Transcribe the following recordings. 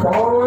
Hallelujah.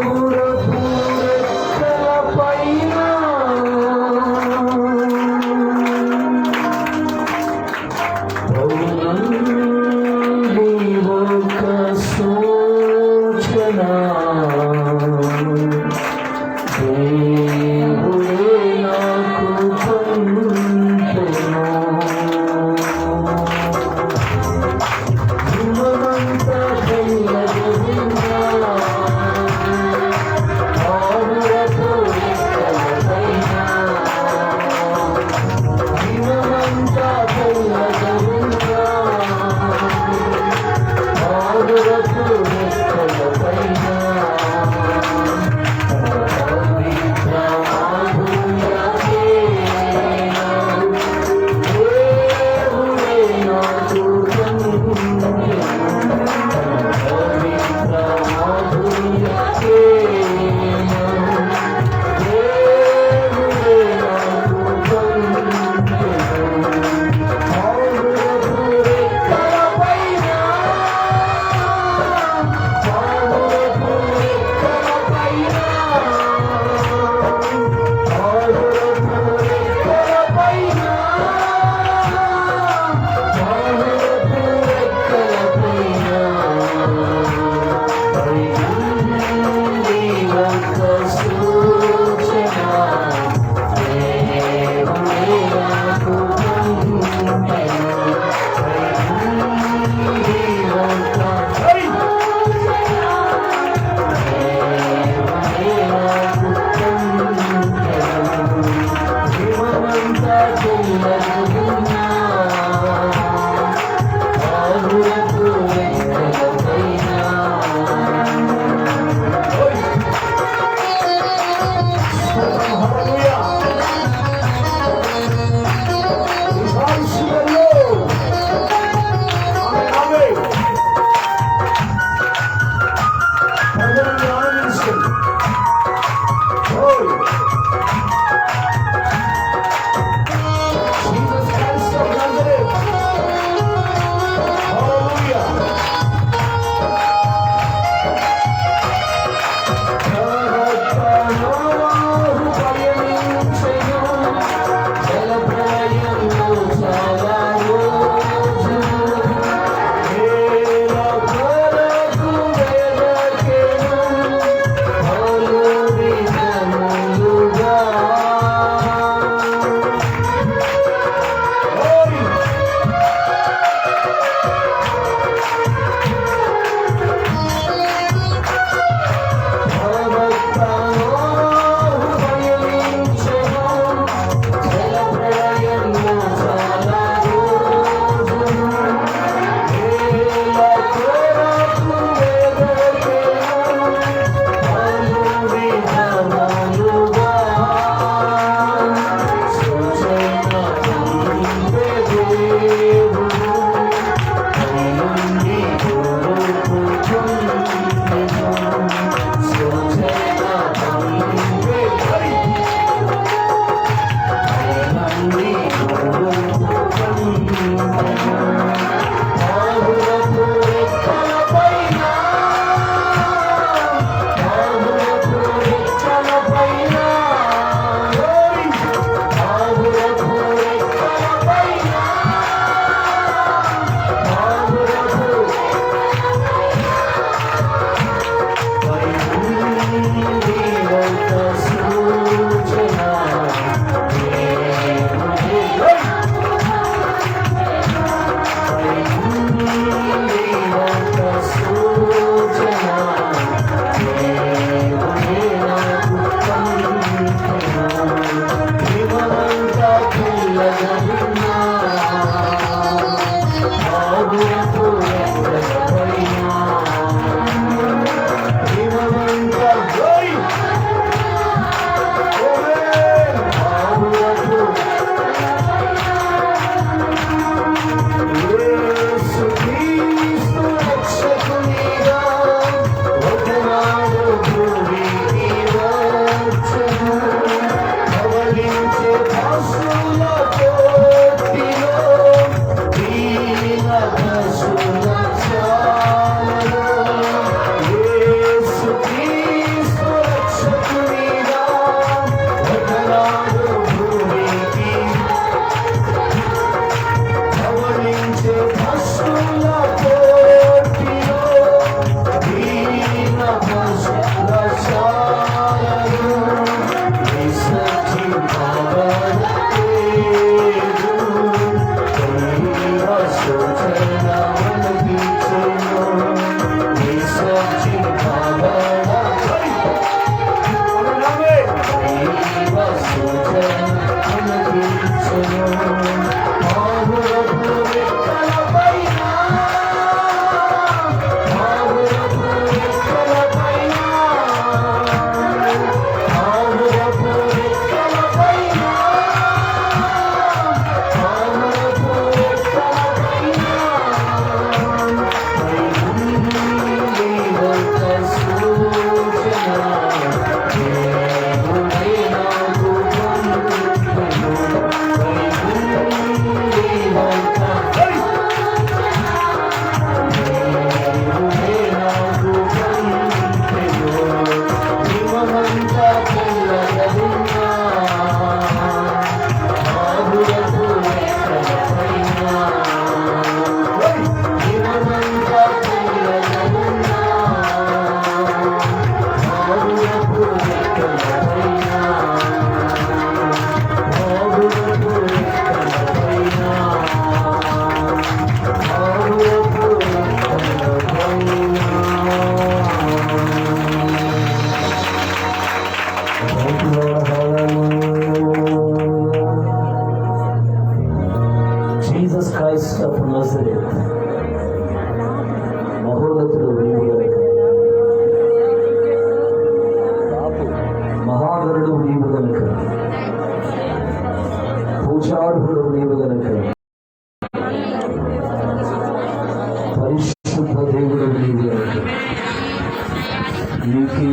నీకే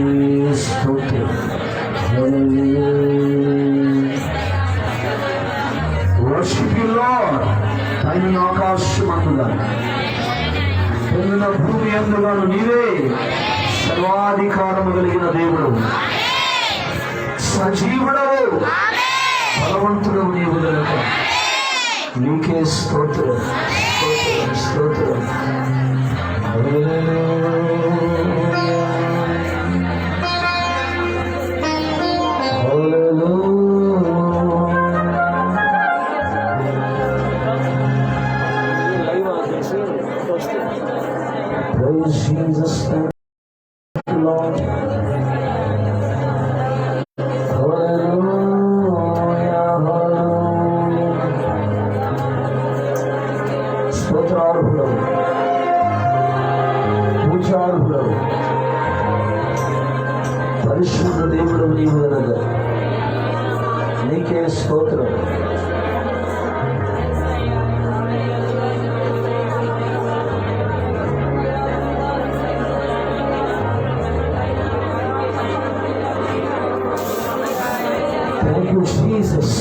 స్తోత్రం. Worship you lord. పైన ఆకాశమందుగా పొందిన భూమి అందుగాను నీవే సర్వాధికారము కలిగిన దేవుడు, సజీవుడవు, బలవంతుడవు నీవు గనుక నీకే స్తోత్రం స్తోత్రం స్తోత్రం. Praise Jesus, thank you, Lord. Hallelujah, hallelujah. స్తోత్రార్హుడవు, పూజార్హుడవు, పరిశుద్ధ దేవుడవు నీవు గనుక నీకే స్తోత్రం. Thank you, Jesus.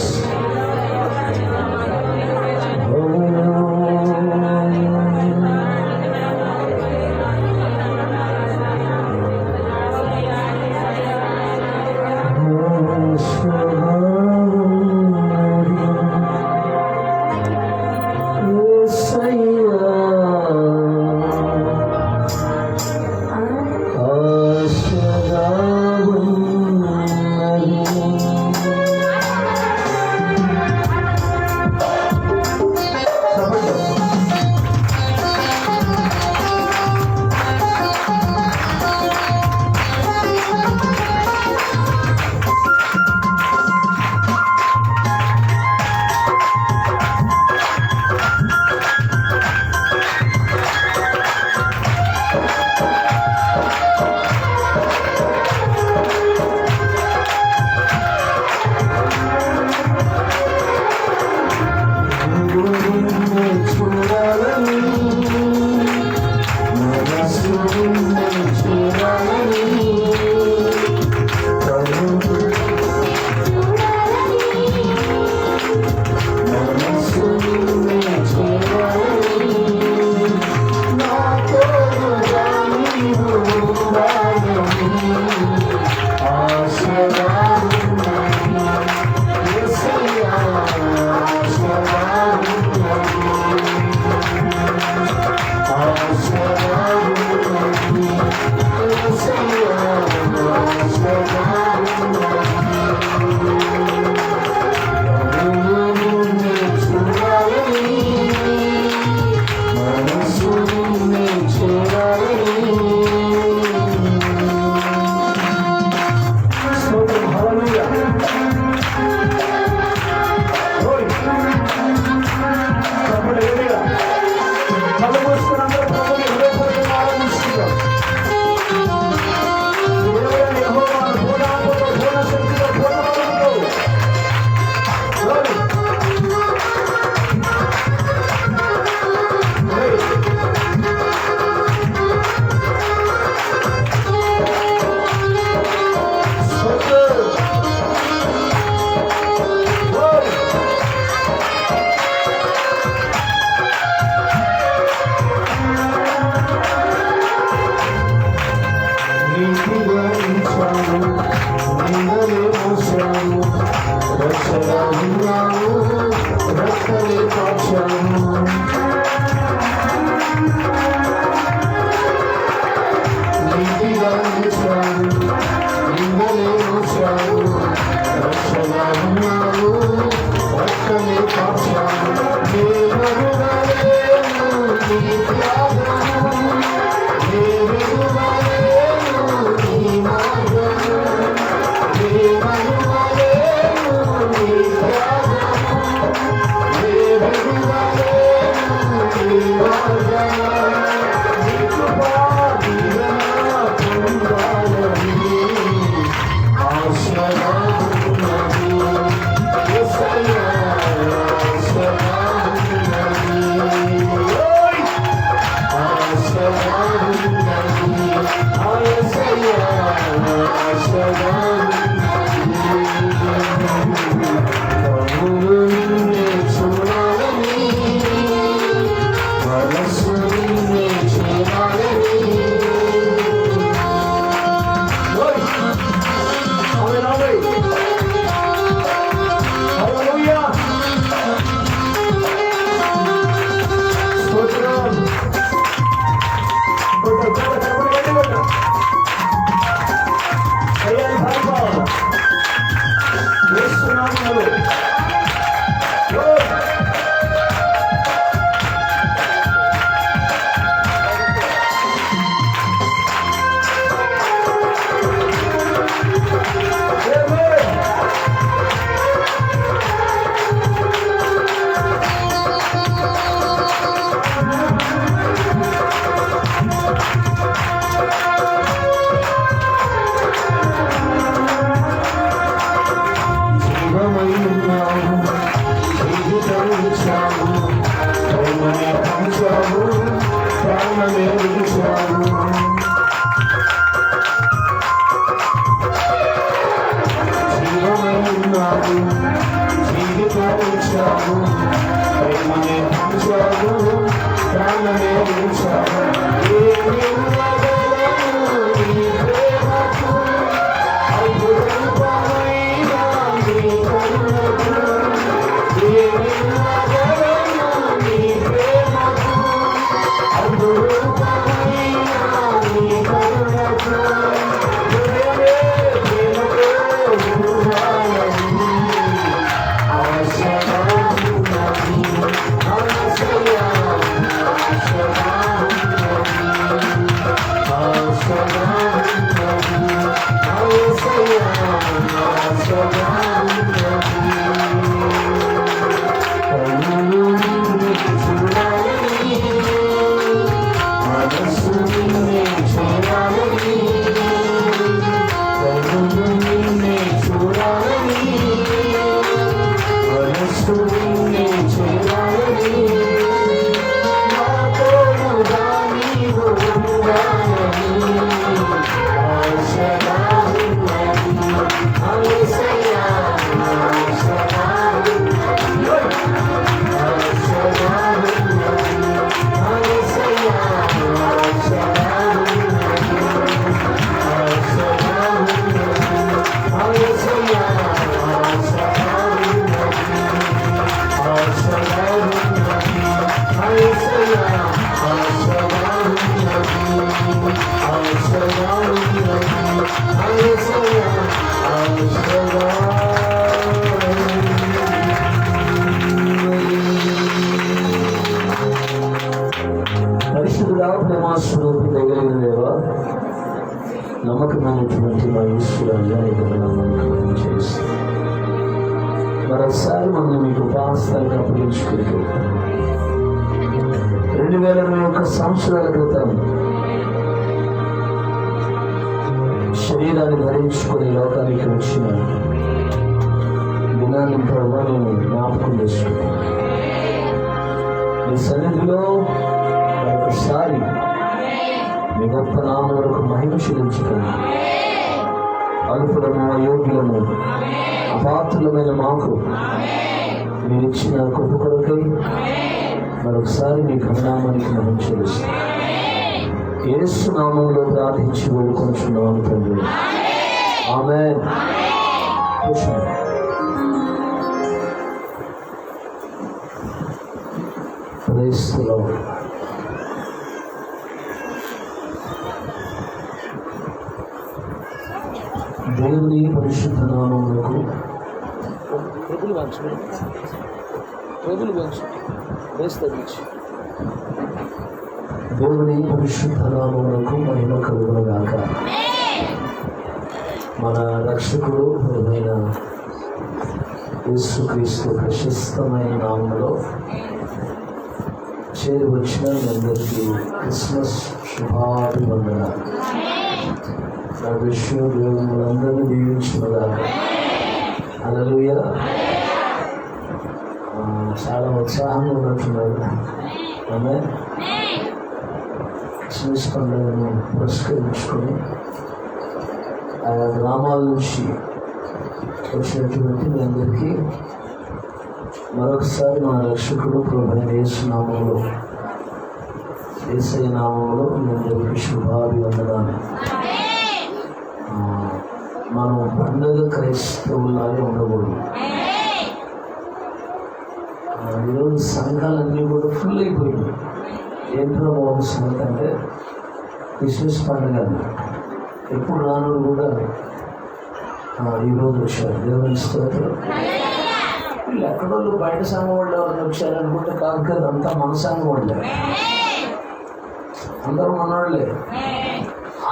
పరిశుద్ధుడా ప్రేమాస్వరూపి దగ్గరైన దేవా, నమ్మకమైనటువంటి మా ఈశ్వరాన్ని చేసి మరొకసారి మనం మీకు ఉపాస్తానికి అప్పగించుకుంటూ 2021 సంవత్సరాల క్రితం శరీరాన్ని ధరించుకుని లోకానికి వచ్చిన దినాన్ని ప్రభావ నేను జ్ఞాపకం చేసుకున్నాను. మీ సన్నిధిలో మరొకసారి మీ గొప్ప నామములకు మహిమ చెల్లించుకుని అల్పులము అయోగ్యులము అపాత్రులమైన మాకు మీరిచ్చిన కృప కొరకై మరొకసారి మీ ఘననామానికి మనం చెల్లిస్తాం. యేసు నామంలో ప్రార్థించి వేడుకొంచున్నాము తండ్రి, ఆమేన్. Praise the lord. దేవుని పరిశుద్ధ నామములకు దేవుని పరిశుద్ధ నామములకు మహిమ కలుగునుగాక. మన రక్షకుడు అయిన యేసుక్రీస్తు ప్రశస్తమైన నామంలో చేరి వచ్చిన మీ అందరికీ క్రిస్మస్ శుభాభివందనాలు. నా విషయం దేవులందరినీ దీవించుకున్నదాకా. హల్లెలూయా. చాలా ఉత్సాహంగా ఉన్నట్టున్నారు. ఆమేన్. క్రిస్మస్ పండుగను పురస్కరించుకొని ఆయా గ్రామాల నుంచి వచ్చినటువంటి మీ అందరికీ మరొకసారి మన రక్షకుడు ప్రభువైన యేసు నామములో, యేసయ్య నామములో మీ అందరికీ శుభాభివందనాలు. మనం పండుగ క్రైస్తవులాగే ఉండకూడదు. ఈరోజు సంఘాలన్నీ కూడా ఫుల్ అయిపోయింది. ఏంటో బాబు సంగతి అంటే క్రిస్మస్ పండుగ ఎప్పుడు రాను కూడా ఈరోజు వచ్చారు. దేవుని స్తోత్రం. వీళ్ళు ఎక్కడోళ్ళు బయట సంఘం వాళ్ళు ఎవరైనా వచ్చారనుకుంటే కాదు కదా, అంతా మన సంఘం వాళ్ళే, అందరూ మనవాళ్ళే.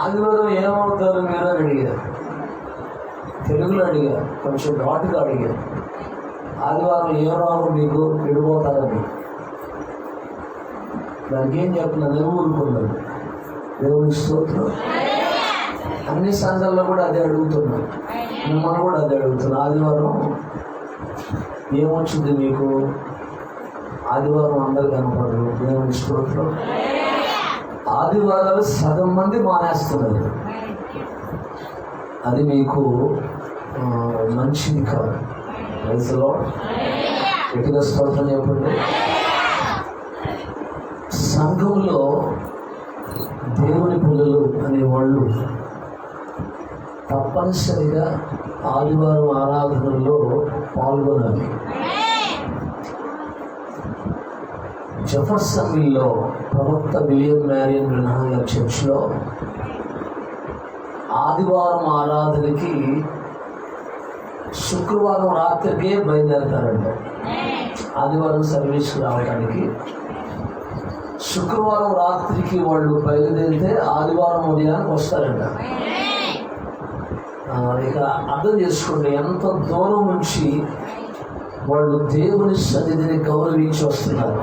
ఆదివారం ఏమవుతారు మీరు అని అడిగారు. తెలుగులో అడిగారు, కొంచెం ఘాటుగా అడిగారు. ఆదివారం ఏం రావు మీకు విడిపోతారని. దానికి ఏం చెప్తున్నా ఊరుకున్నారు. దేవుని స్తోత్రం. అన్ని సంఘాల్లో కూడా అదే అడుగుతున్నాం, మిమ్మల్ని కూడా అదే అడుగుతున్నాం. ఆదివారం ఏమొచ్చింది మీకు? ఆదివారం అందరు కనపడరు. దేవుని స్తోత్రం. ఆదివారాలు సగం మంది మానేస్తున్నారు. అది మీకు మంచిది కాదు. వయసులో ఎటుగా స్తోత్రం చెప్పండి. సంఘంలో దేవుని పిల్లలు అనేవాళ్ళు తప్పనిసరిగా ఆదివారం ఆరాధనలో పాల్గొనాలి. జెఫర్సన్విల్లో ప్రవక్త విలియం మ్యారియన్ బ్రన్హామ్ గారి చర్చ్లో ఆదివారం ఆరాధనకి శుక్రవారం రాత్రికే బయలుదేరతారంట. ఆదివారం సర్వీస్కి రావడానికి శుక్రవారం రాత్రికి వాళ్ళు బయలుదేరితే ఆదివారం ఉదయానికి వస్తారంట. ఇక అర్థం చేసుకోండి ఎంత దూరం నుంచి వాళ్ళు దేవుని సన్నిధిని గౌరవించి వస్తున్నారు.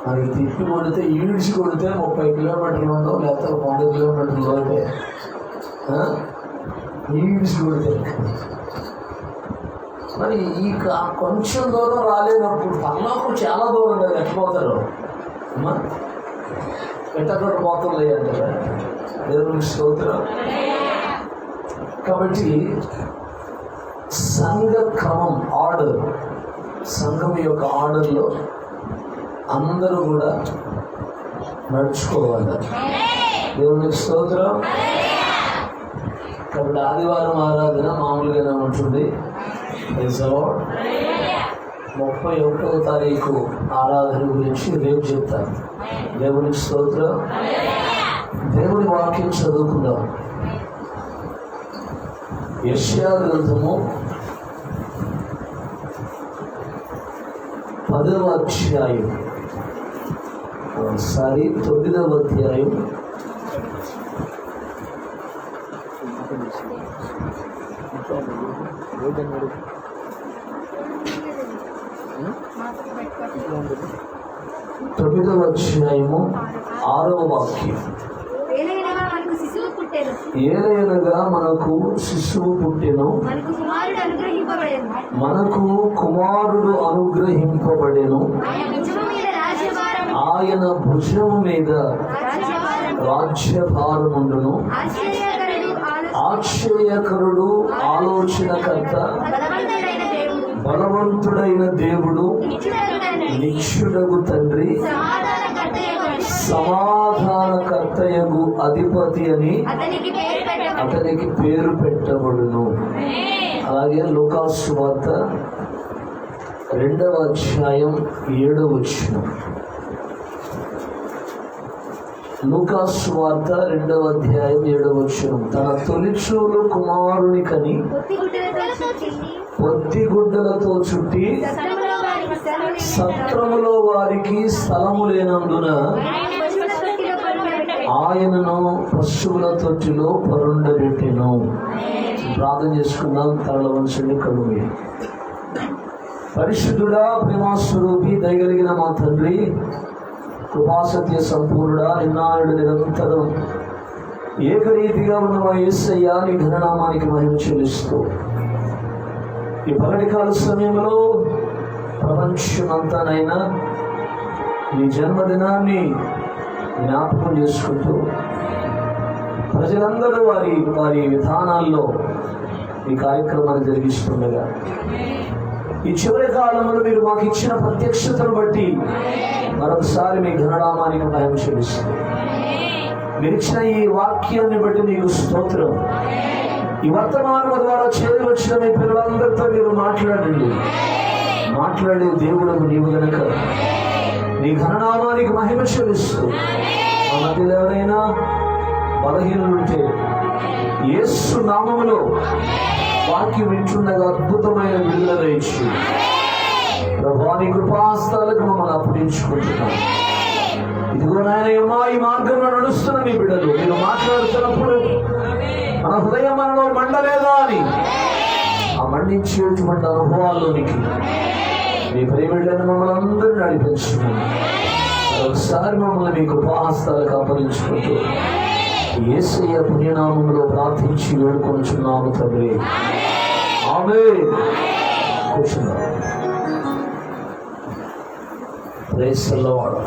అది తిప్పి కొడితే ఈడ్చి కొడితే 30 కిలోమీటర్లు ఉండవు, లేకపోతే 100 కిలోమీటర్లు అయితే ఈడ్చి కొడితే మరి ఈ కొంచెం దూరం రాలేనప్పుడు పర్లోకం చాలా దూరం కదా, ఎట్టిపోతారు అమ్మా, ఎట్టక్కడ పోతుంది అంటారా? దేవునికి స్తోత్రం. కాబట్టి సంఘ క్రమం, ఆర్డర్, సంఘం యొక్క ఆర్డర్లో అందరూ కూడా నడుచుకోవాలి. దేవునికి స్తోత్రం. కాబట్టి ఆదివారం ఆరాధన మామూలుగానే ఉంటుంది. 31వ తారీఖు ఆరాధన గురించి రేపు చెప్తాను. దేవునికి స్తోత్రం. దేవుని వాక్యం చదువుకుందాం. యెషయా గ్రంథము 10వ అధ్యాయం, 9వ అధ్యాయం 9వ అధ్యాయము 6వ వాక్యం. ఏలయనగా మనకు శిశువు పుట్టెను, మనకు కుమారుడు అనుగ్రహింపబడెను, ఆయన భుజము మీద రాజ్యభారముండును. ఆశ్చర్యకరుడు, ఆలోచనకర్త, బలవంతుడైన దేవుడు, నిత్యుడగు తండ్రి, సమాధానకర్తయగు అధిపతి అని అతనికి పేరు పెట్టబడును. అలాగే లూకా సువార్త 2వ అధ్యాయం 7వ వచనం. లూకా సువార్త 2వ అధ్యాయం 7వ వచనం. తన తొలిచూలు కుమారుని కని పొత్తిగుడ్డలతో చుట్టి సత్రములో వారికి స్థలము లేనందున ఆయనను పశువుల తొట్టిలో పరుండబెట్టెను. ప్రార్థన చేసుకుందాం. తరల వంశండి కడుగు. పరిశుద్ధుడా, ప్రేమాస్వరూపి, దయగలిగిన మా తండ్రి, కృపాసత్య సంపూర్ణుడా, నిన్నాడు నిరంతరం ఏకరీతిగా ఉన్న మా యేసయ్య, నీ ఘననామానికి మహిమ చెల్లిస్తూ ఈ పగటికాల సమయంలో ప్రపంచమంతానైనా నీ జన్మదినాన్ని జ్ఞాపకం చేసుకుంటూ ప్రజలందరూ వారి వారి విధానాల్లో ఈ కార్యక్రమాన్ని జరిగిస్తుండగా ఈ చివరి కాలంలో మీరు మాకు ఇచ్చిన ప్రత్యక్షతను బట్టి మరొకసారి మీ ఘననామానికి మహిమ చెల్లిస్తుంది. మీరు ఇచ్చిన ఈ వాక్యాన్ని బట్టి నీకు స్తోత్రం. ఈ వర్తమానం ద్వారా చేయవచ్చిన మీ పిల్లలందరితో మీరు మాట్లాడండి. మాట్లాడే దేవుడు నీవు గనక నీ ఘననామానికి మహిమ చెల్లిస్తూ మా మధ్యలో ఎవరైనా బలహీనులుంటే యేసు నామములో వాక్యం వింటుండగా అద్భుతమైన విడుదల ఇచ్చి ప్రభువా నీ కృపాస్తాలకు మమ్మల్ని అప్పగించుకుంటున్నాం. ఇదిగో నాయన, ఈ మార్గంలో నడుస్తున్న మీ బిడ్డలు మీరు మాట్లాడుతున్నప్పుడు మన హృదయం మనలో మండలేదా అని ఆ మండించేటువంటి అనుభవాల్లోనికి మీ ప్రేమిడైన మమ్మల్ని అందరూ నడిపించుకున్నాను. ఒకసారి మమ్మల్ని మీ కృపాహస్తాలకు అప్పగించుకుంటూ యేసయ్య పుణ్యనామంలో ప్రార్థించి వేడుకొనుచున్నాము తండ్రి. ఆమేన్. కూర్చున్నాం. Praise the Lord.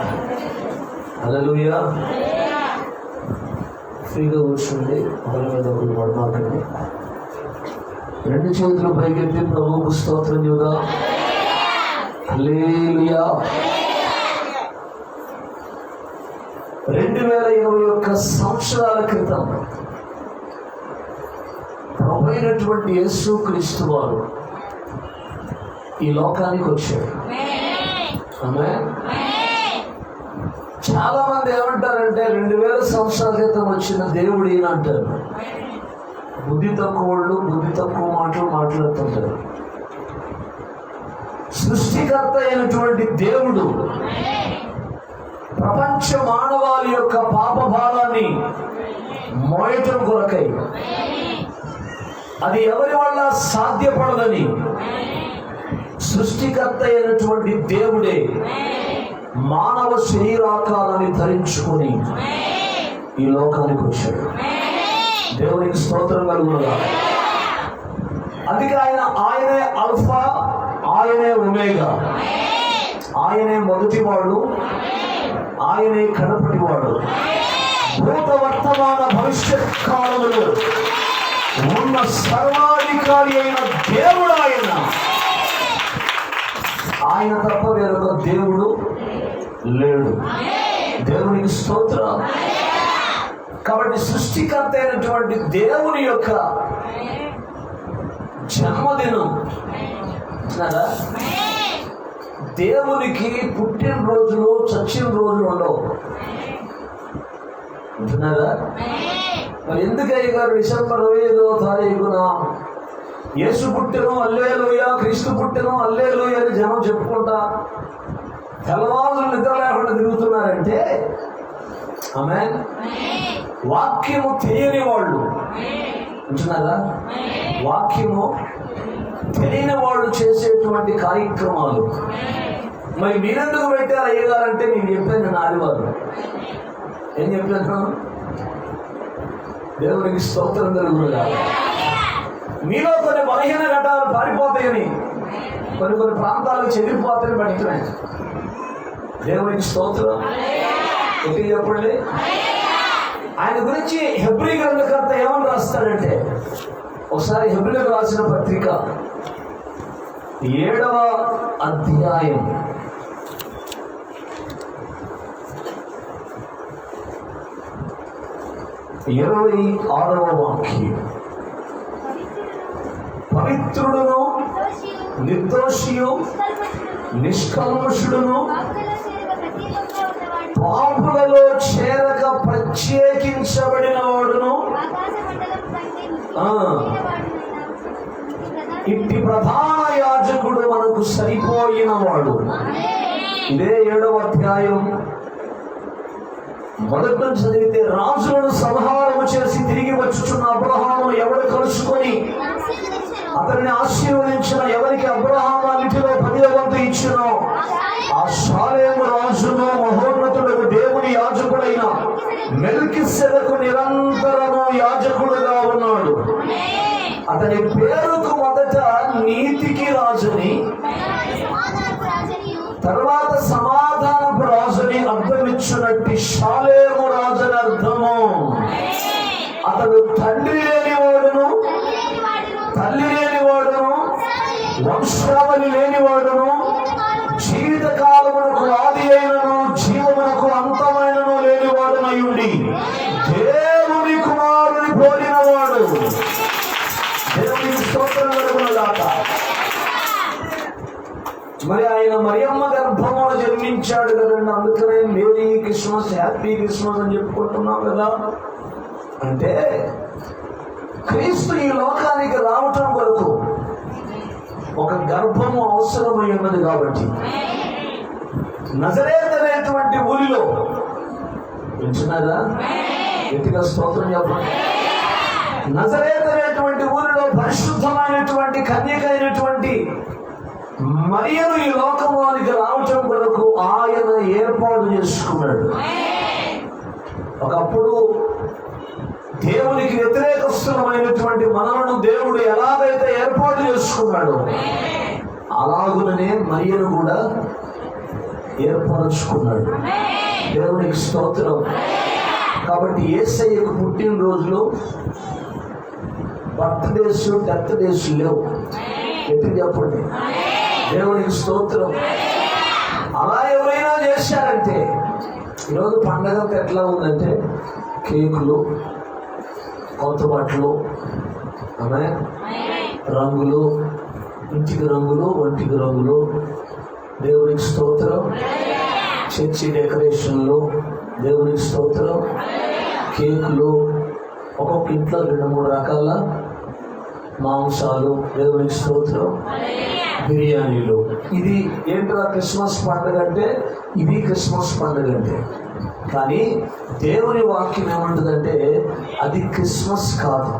హల్లెలూయా. ఫ్రీగా కూర్చుండి, ఒకరి మీద ఒకరు పడమాకండి. 2 చేతులు పైకెత్తి ప్రభువుకు స్తోత్రం చెబుదాం. హల్లెలూయా. 2021 సంవత్సరాల క్రితం ప్రభువైనటువంటి యేసు క్రీస్తు వారు ఈ లోకానికి వచ్చాడు. ఆమేన్. చాలా మంది ఏమంటారంటే 2000 సంవత్సరాల క్రితం వచ్చిన దేవుడు ఈయన అంటారు. బుద్ధి తక్కువ వాళ్ళు బుద్ధి తక్కువ మాటలు మాట్లాడుతుంటారు. సృష్టికర్త అయినటువంటి దేవుడు ప్రపంచ మానవాళి యొక్క పాప భారాన్ని మోయటం కొరకై, అది ఎవరి వల్ల సాధ్యపడదని సృష్టికర్త అయినటువంటి దేవుడే మానవ శరీరాకారాన్ని ధరించుకొని ఈ లోకానికి వచ్చాడు. దేవునికి స్తోత్రం కలుగునుగా. అందుకే ఆయనే ఆల్ఫా, ఆయనే ఒమేగా, ఆయనే మొదటివాడు, ఆయనే కడపటివాడు. భూత వర్తమాన భవిష్యత్ కాలములో ఉన్న సర్వాధికారి అయిన దేవుడు ఆయన తప్ప వేరొక దేవుడు లేడు. దేవునికి స్తోత్రం. కాబట్టి సృష్టికర్త అయినటువంటి దేవుని యొక్క జన్మదినం కదా. దేవునికి పుట్టినరోజులు చచ్చిన రోజులు ఉండవు అంటున్నారా? మరి ఎందుకు అయ్యగారు డిసెంబర్ 25వ తారీఖున యేసు పుట్టెను హల్లెలూయా, క్రీస్తు పుట్టెను హల్లెలూయా అని జనం చెప్పుకుంటా తెల్లవారులు నిద్ర లేకుండా తిరుగుతున్నారంటే, ఆమేన్, వాక్యము తెలియని వాళ్ళు అంటున్నారా? వాక్యము తెలియని వాళ్ళు చేసేటువంటి కార్యక్రమాలు. మరి మీరెందుకు పెట్టారు అయ్యగారంటే నేను చెప్పాను, నేను ఆదివారం ఏం చెప్పాను? దేవునికి స్తోత్రం కలుగునుగా. మీలో కొన్ని బలహీన ఘట్టాలు పారిపోతాయని, కొన్ని ప్రాంతాలకు చెదిరిపోతాయని పడుతున్నాయి. దేవునికి స్తోత్రం. ఎక్కడ చెప్పండి. ఆయన గురించి హెబ్రీ గ్రంథకర్త ఏమని రాస్తాడంటే, ఒకసారి హెబ్రీలకు రాసిన పత్రిక 7వ అధ్యాయం 26వ వాక్యం. పవిత్రుడును నిర్దోషియు నిష్కల్మషుడును పాపులలో చేరక ప్రత్యేకించబడిన వాడును ఇట్టి ప్రధాన యాజకుడు మనకు సరిపోయిన వాడు. ఇదే 7వ అధ్యాయం మొదటి నుంచి చదివితే, రాజులను సంహారము చేసి తిరిగి వచ్చుచున్న అబ్రహామును ఎవడు కలుసుకొని అతనిని ఆశీర్వదించిన, ఎవరికి అబ్రహాము అన్నిటిలో 10వ వంతు ఇచ్చినో ఆ షాలేము రాజును మహోన్నతుడు దేవుని యాజకుడైన మెల్కిసెదకు నిరంతరము యాజకుడుగా ఉన్నాడు. అతని పేరుకు మొదట నీతికి రాజుని, తర్వాత సమాధానపు రాజుని అర్థమిచ్చినట్టు షాలేము రాజుని అర్థము. అతడు తండ్రి లేనివాడును, తల్లి లేనివాడును, వంశావళి లేనివాడును, జీవిత కాలమునకు ఆది అయినను జీవమునకు అంతమైనను లేనివాడునై ఉండి దేవుని కుమారుని పోలినవాడు. దేవునికి స్తోత్రం కలుగునుగాక. మరి ఆయన మరియమ్మ గర్భమును జన్మించాడు కదండి. అందుకనే మేరీ క్రిస్మస్, హ్యాపీ క్రిస్మస్ అని చెప్పుకుంటున్నాం కదా. అంటే క్రీస్తు ఈ లోకానికి రావటం వరకు ఒక గర్భము అవసరమై ఉన్నది. కాబట్టి నజరేతు అనేటువంటి ఊరిలో వింటున్నారా? గట్టిగా స్తోత్రం చెప్పండి. నజరేతు అనేటువంటి ఊరిలో పరిశుద్ధమైనటువంటి కన్యక అయినటువంటి మరియను ఈ లోకంలోనికి రావటం కొరకు ఆయన ఏర్పాటు చేసుకున్నాడు. ఒకప్పుడు దేవునికి వ్యతిరేకస్తులమైనటువంటి మనలను దేవుడు ఎలాగైతే ఏర్పాటు చేసుకున్నాడో అలాగుననే మరియను కూడా ఏర్పరచుకున్నాడు. దేవునికి స్తోత్రం. కాబట్టి యేసయ్యకు పుట్టినరోజులు, బర్త్డేస్, డెత్ డేస్ లేవు. ఎప్పుడు చెప్పండి. దేవునికి స్తోత్రం. అలా ఎవరైనా చేశారంటే, ఈరోజు పండగ ఎట్లా ఉందంటే కేకులు, కొత్త బట్టలు, ఆమె రంగులు, ఇంటికి రంగులు, ఒంటికి రంగులు. దేవునికి స్తోత్రం. చర్చి డెకరేషన్లు, దేవునికి స్తోత్రం. కేకులు, ఒక్కొక్క ఇంట్లో 2-3 రకాల మాంసాలు, దేవునికి స్తోత్రం. బిర్యానీలు. ఇది ఏంటో క్రిస్మస్ పండుగ అంటే, ఇది క్రిస్మస్ పండుగ అంటే. కానీ దేవుని వాక్యం ఏమంటుందంటే అది క్రిస్మస్ కాదు.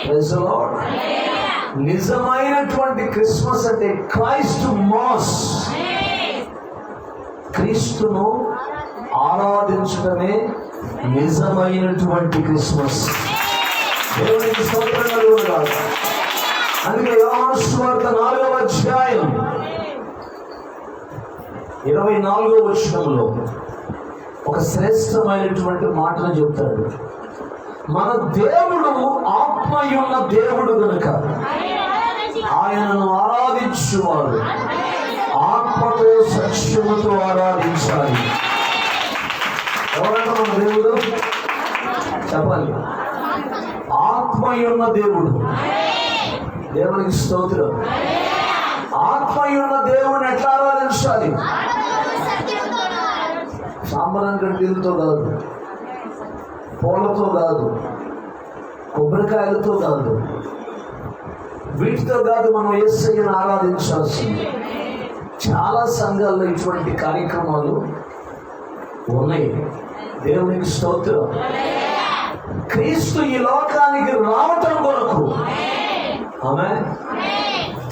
Praise the Lord. నిజమైనటువంటి క్రిస్మస్ అంటే క్రైస్ట్ మాస్, క్రీస్తును ఆరాధించడమే నిజమైనటువంటి క్రిస్మస్. దేవునికి స్తోత్రం కలుగునుగాక. అందుకే యోహాను సువార్త 4వ అధ్యాయం 24వ వచనంలో ఒక శ్రేష్టమైనటువంటి మాటను చెప్తాడు. మన దేవుడు ఆత్మయున్న దేవుడు కనుక ఆయనను ఆరాధించువారు ఆత్మతో సత్యముతో ఆరాధించాలి. ఎవరంటే మన దేవుడు చెప్పాలి. ఆత్మయున్న దేవుడు. దేవునికి స్తోత్రం. ఆత్మయున్న దేవుడిని ఎట్లా ఆరాధించాలి? సాంబ్రాణి కడ్డీలతో కాదు, పూలతో కాదు, కొబ్బరికాయలతో కాదు, వీటితో కాదు మనం యేసయ్యను ఆరాధించాల్సింది. చాలా సంఘాల్లో ఇటువంటి కార్యక్రమాలు ఉన్నాయి. దేవునికి స్తోత్రం. క్రీస్తు ఈ లోకానికి రావటం కొరకు ఆమె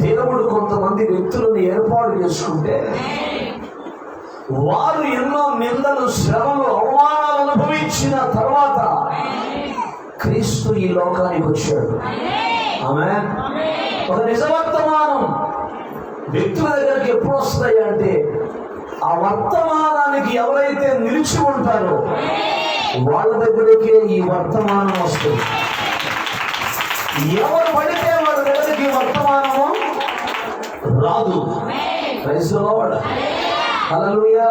దేవుడు కొంతమంది వ్యక్తులను ఏర్పాటు చేసుకుంటే వారు ఎన్నో నిందలు, శ్రమలు, అవమానాలు అనుభవించిన తర్వాత క్రీస్తు ఈ లోకానికి వచ్చాడు. ఆమె ఒక నిజవర్తమానం వ్యక్తుల దగ్గరికి ఎప్పుడు వస్తాయి అంటే ఆ వర్తమానానికి ఎవరైతే నిలిచి ఉంటారో వాళ్ళ దగ్గరికే ఈ వర్తమానం వస్తుంది. ఎవరు పడితే వాళ్ళ దగ్గరికి వర్తమానము రాదు. Praise the Lord. హల్లెలూయా.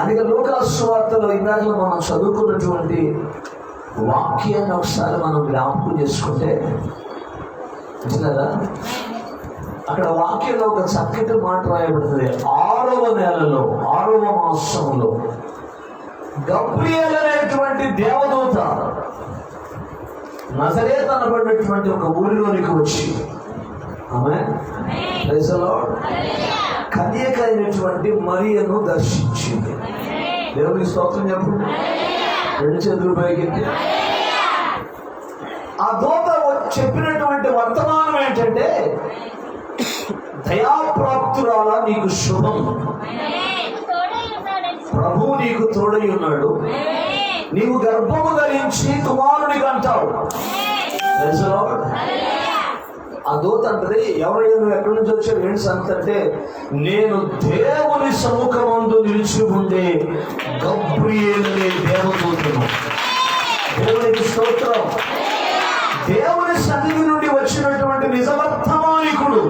అందుకే లూకాసు సువార్తలో ఇందాక మనం చదువుకున్నటువంటి వాక్యాన్ని ఒకసారి మనం జ్ఞాపకం చేసుకుంటే కదా, అక్కడ వాక్యంలో ఒక చక్కటి మాట రాయబడుతుంది. 6వ నెలలో 6వ మాసంలో గబ్రియేల్ అనేటువంటి దేవదూత నజరేతు అనబడినటువంటి ఒక ఊరిలోనికి వచ్చి ఆమె ప్రైజ్ ది లార్డ్ కన్యక అయినటువంటి మరియను దర్శించింది. దేవునికి స్తోత్రం చెప్పు. 2 చేతులు పైకెత్తి. ఆ దూత చెప్పినటువంటి వర్తమానం ఏంటంటే, దయాప్రాప్తురాలా నీకు శుభం, ప్రభువు నీకు తోడై ఉన్నాడు, నీవు గర్భము ధరించి కుమారుని కంటావు. ఆ దూత అంటది, ఎవరైనా నువ్వు ఎక్కడి నుంచి వచ్చావు, ఏంటి సంగతి అంటే, నేను దేవుని సముఖమందు నిలిచి ఉండే గబ్రియేలు అనే దేవదూతను. దేవునికి స్తోత్రం. దేవుని సన్నిధి నుండి వచ్చినటువంటి నిజవర్తమానికుడు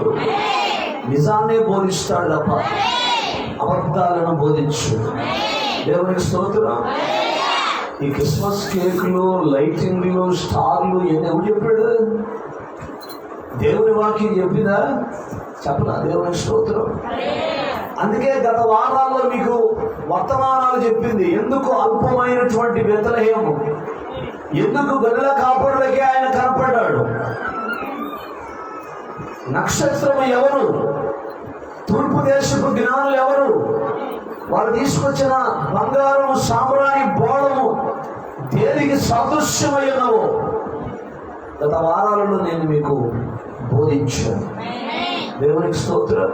నిజాన్నే బోధిస్తాడు తప్ప అబద్ధాలను బోధించు. దేవునికి స్తోత్రం. ఈ క్రిస్మస్ కేకులు, లైటింగ్లు, స్టార్లు ఇవన్నీ ఎవరు చెప్పాడు? దేవుని వాక్యం చెప్పిందా? చెప్పలా. దేవునికి స్తోత్రం. అందుకే గత వారాల్లో మీకు వర్తమానాలు చెప్పింది. ఎందుకు అల్పమైనటువంటి బెత్లెహేము, ఎందుకు గొర్రెల కాపరులకే ఆయన కనపడ్డాడు, నక్షత్రము ఎవరు, తూర్పు దేశపు జ్ఞానులు ఎవరు, వాళ్ళు తీసుకొచ్చిన బంగారం, సాంబ్రాణి బోళము దేనికి సదృశ్యమై ఉన్నవో గత వారాలలో నేను మీకు బోధించాను. దేవునికి స్తోత్రం.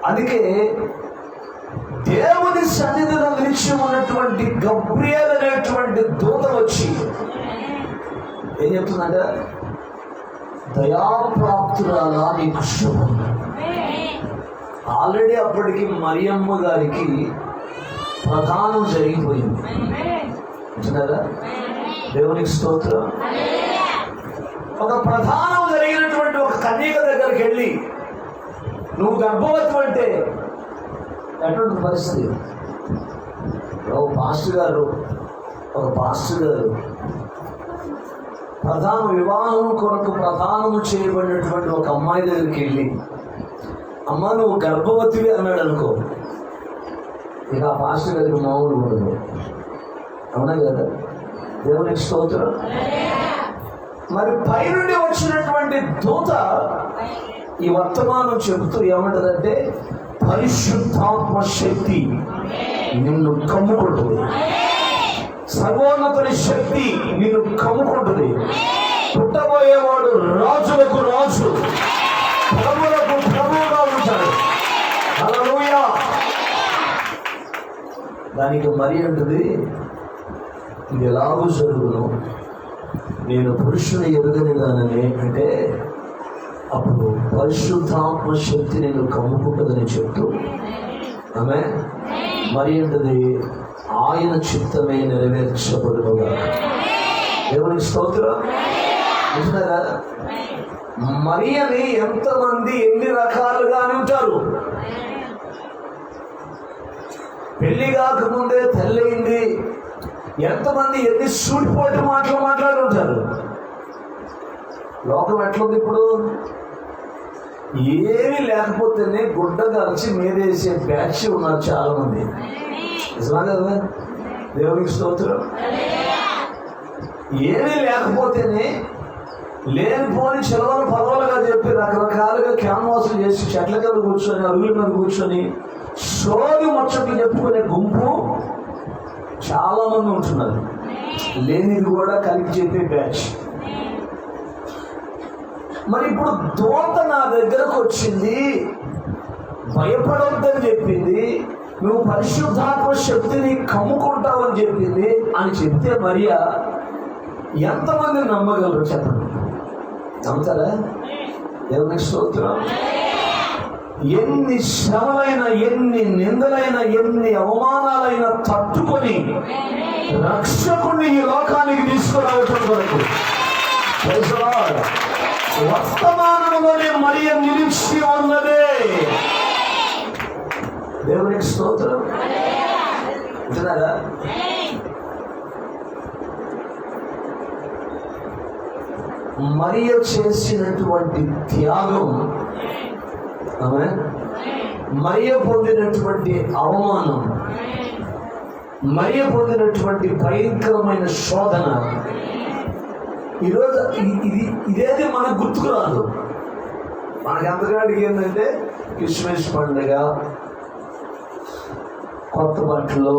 అందుకే దేవుని సన్నిధిలో నిలిచి ఉన్నటువంటి గబ్రియేల్ అనేటువంటి దూత వచ్చి ఏం చెప్తుందంటే, దయాప్రాప్తురాలా నీకు శుభం. ఆల్రెడీ అప్పటికి మరియమ్మ గారికి ప్రధానం జరిగిపోయింది. అంటున్నారా? దేవునికి స్తోత్రం. ఒక ప్రధానం జరిగినటువంటి ఒక కన్యక దగ్గరికి వెళ్ళి నువ్వు గర్భవతి అంటే ఎటువంటి పరిస్థితి? ఒక పాస్టర్ గారు ప్రధాన వివాహం కొరకు ప్రధానము చేయబడినటువంటి ఒక అమ్మాయి దగ్గరికి వెళ్ళి, అమ్మ నువ్వు గర్భవతివి అన్నాడు అనుకో, ఇక ఆ పాస్టర్ గారికి మామూలు ఉండదు. అవునా కదా? దేవునికి స్తోత్రం. మరి పైనుండి వచ్చినటువంటి దూత ఈ వర్తమానం చెబుతూ ఏమంటదంటే, పరిశుద్ధాత్మ శక్తి నిన్ను కమ్ముకుంటుంది, సర్వోన్నతుని శక్తి నిన్ను కమ్ముకుంటుంది, పుట్టబోయేవాడు రాజులకు రాజు, ప్రభువులకు ప్రభువుగా ఉంటాడు. హల్లెలూయా. దానికి మరి అంటది, ఇది ఎలాగూ జరుగును, నేను పురుషుని ఎరుగని దానని. అంటే అప్పుడు పరిశుద్ధాత్మ శక్తి నేను కమ్ముకుంటుందని చెప్తూ ఆమె మరి అంటది, ఆయన చిత్తమే నెరవేర్చబడుగా. దేవునికి స్తోత్రం. అంటున్నారా? మరి అని ఎంతమంది ఎన్ని రకాలుగా అని ఉంటారు. పెళ్లి కాకముందే తల్లయింది, ఎంతమంది ఎన్ని సూటిపోటు మాటలు మాట్లాడుంటారు. లోకం ఎట్లుంది ఇప్పుడు? ఏమీ లేకపోతేనే గుడ్డ కలిసి మీదేసే బ్యాచ్ ఉన్నారు చాలా మంది. నిజమా కదా? దేవునికి స్తోత్రం. ఏమీ లేకపోతేనే లేనిపోని చెలవలు పదవులుగా చెప్పి రకరకాలుగా క్యాన్వాసులు చేసి చెట్ల కింద కూర్చొని అరుగుల మీద కూర్చొని సోది ముచ్చట్లు చెప్పుకునే గుంపు చాలా మంది ఉంటున్నారు. లేనిది కూడా కలిపి చెప్పే బ్యాచ్. మరి ఇప్పుడు దూత నా దగ్గరకు వచ్చింది, భయపడొద్దని చెప్పింది, నువ్వు పరిశుద్ధాత్మ శక్తిని కమ్ముకుంటావని చెప్పింది అని చెప్తే మరియా ఎంతమంది నమ్మగలరు చెప్పండి? నమ్ముతారా? దేవునికి స్తోత్రం. ఎన్ని శ్రమలైనా, ఎన్ని నిందలైనా, ఎన్ని అవమానాలైనా తట్టుకొని రక్షకుడిని ఈ లోకానికి తీసుకురావటం కొరకు వర్తమానంలోనే మరియ నిలిచి ఉన్నదే. దేవునికి స్తోత్రం. వింటున్నారా? మరియ చేసినటువంటి త్యాగం, ఆమె మరియ పొందినటువంటి అవమానం, మరియ పొందినటువంటి భయంకరమైన శోధన, ఈరోజు ఇదేది మనకు గుర్తుకు రాదు. మనకి ఎంతగాడికి ఏంటంటే క్రిస్మస్ పండుగ, కొత్త బట్టలు,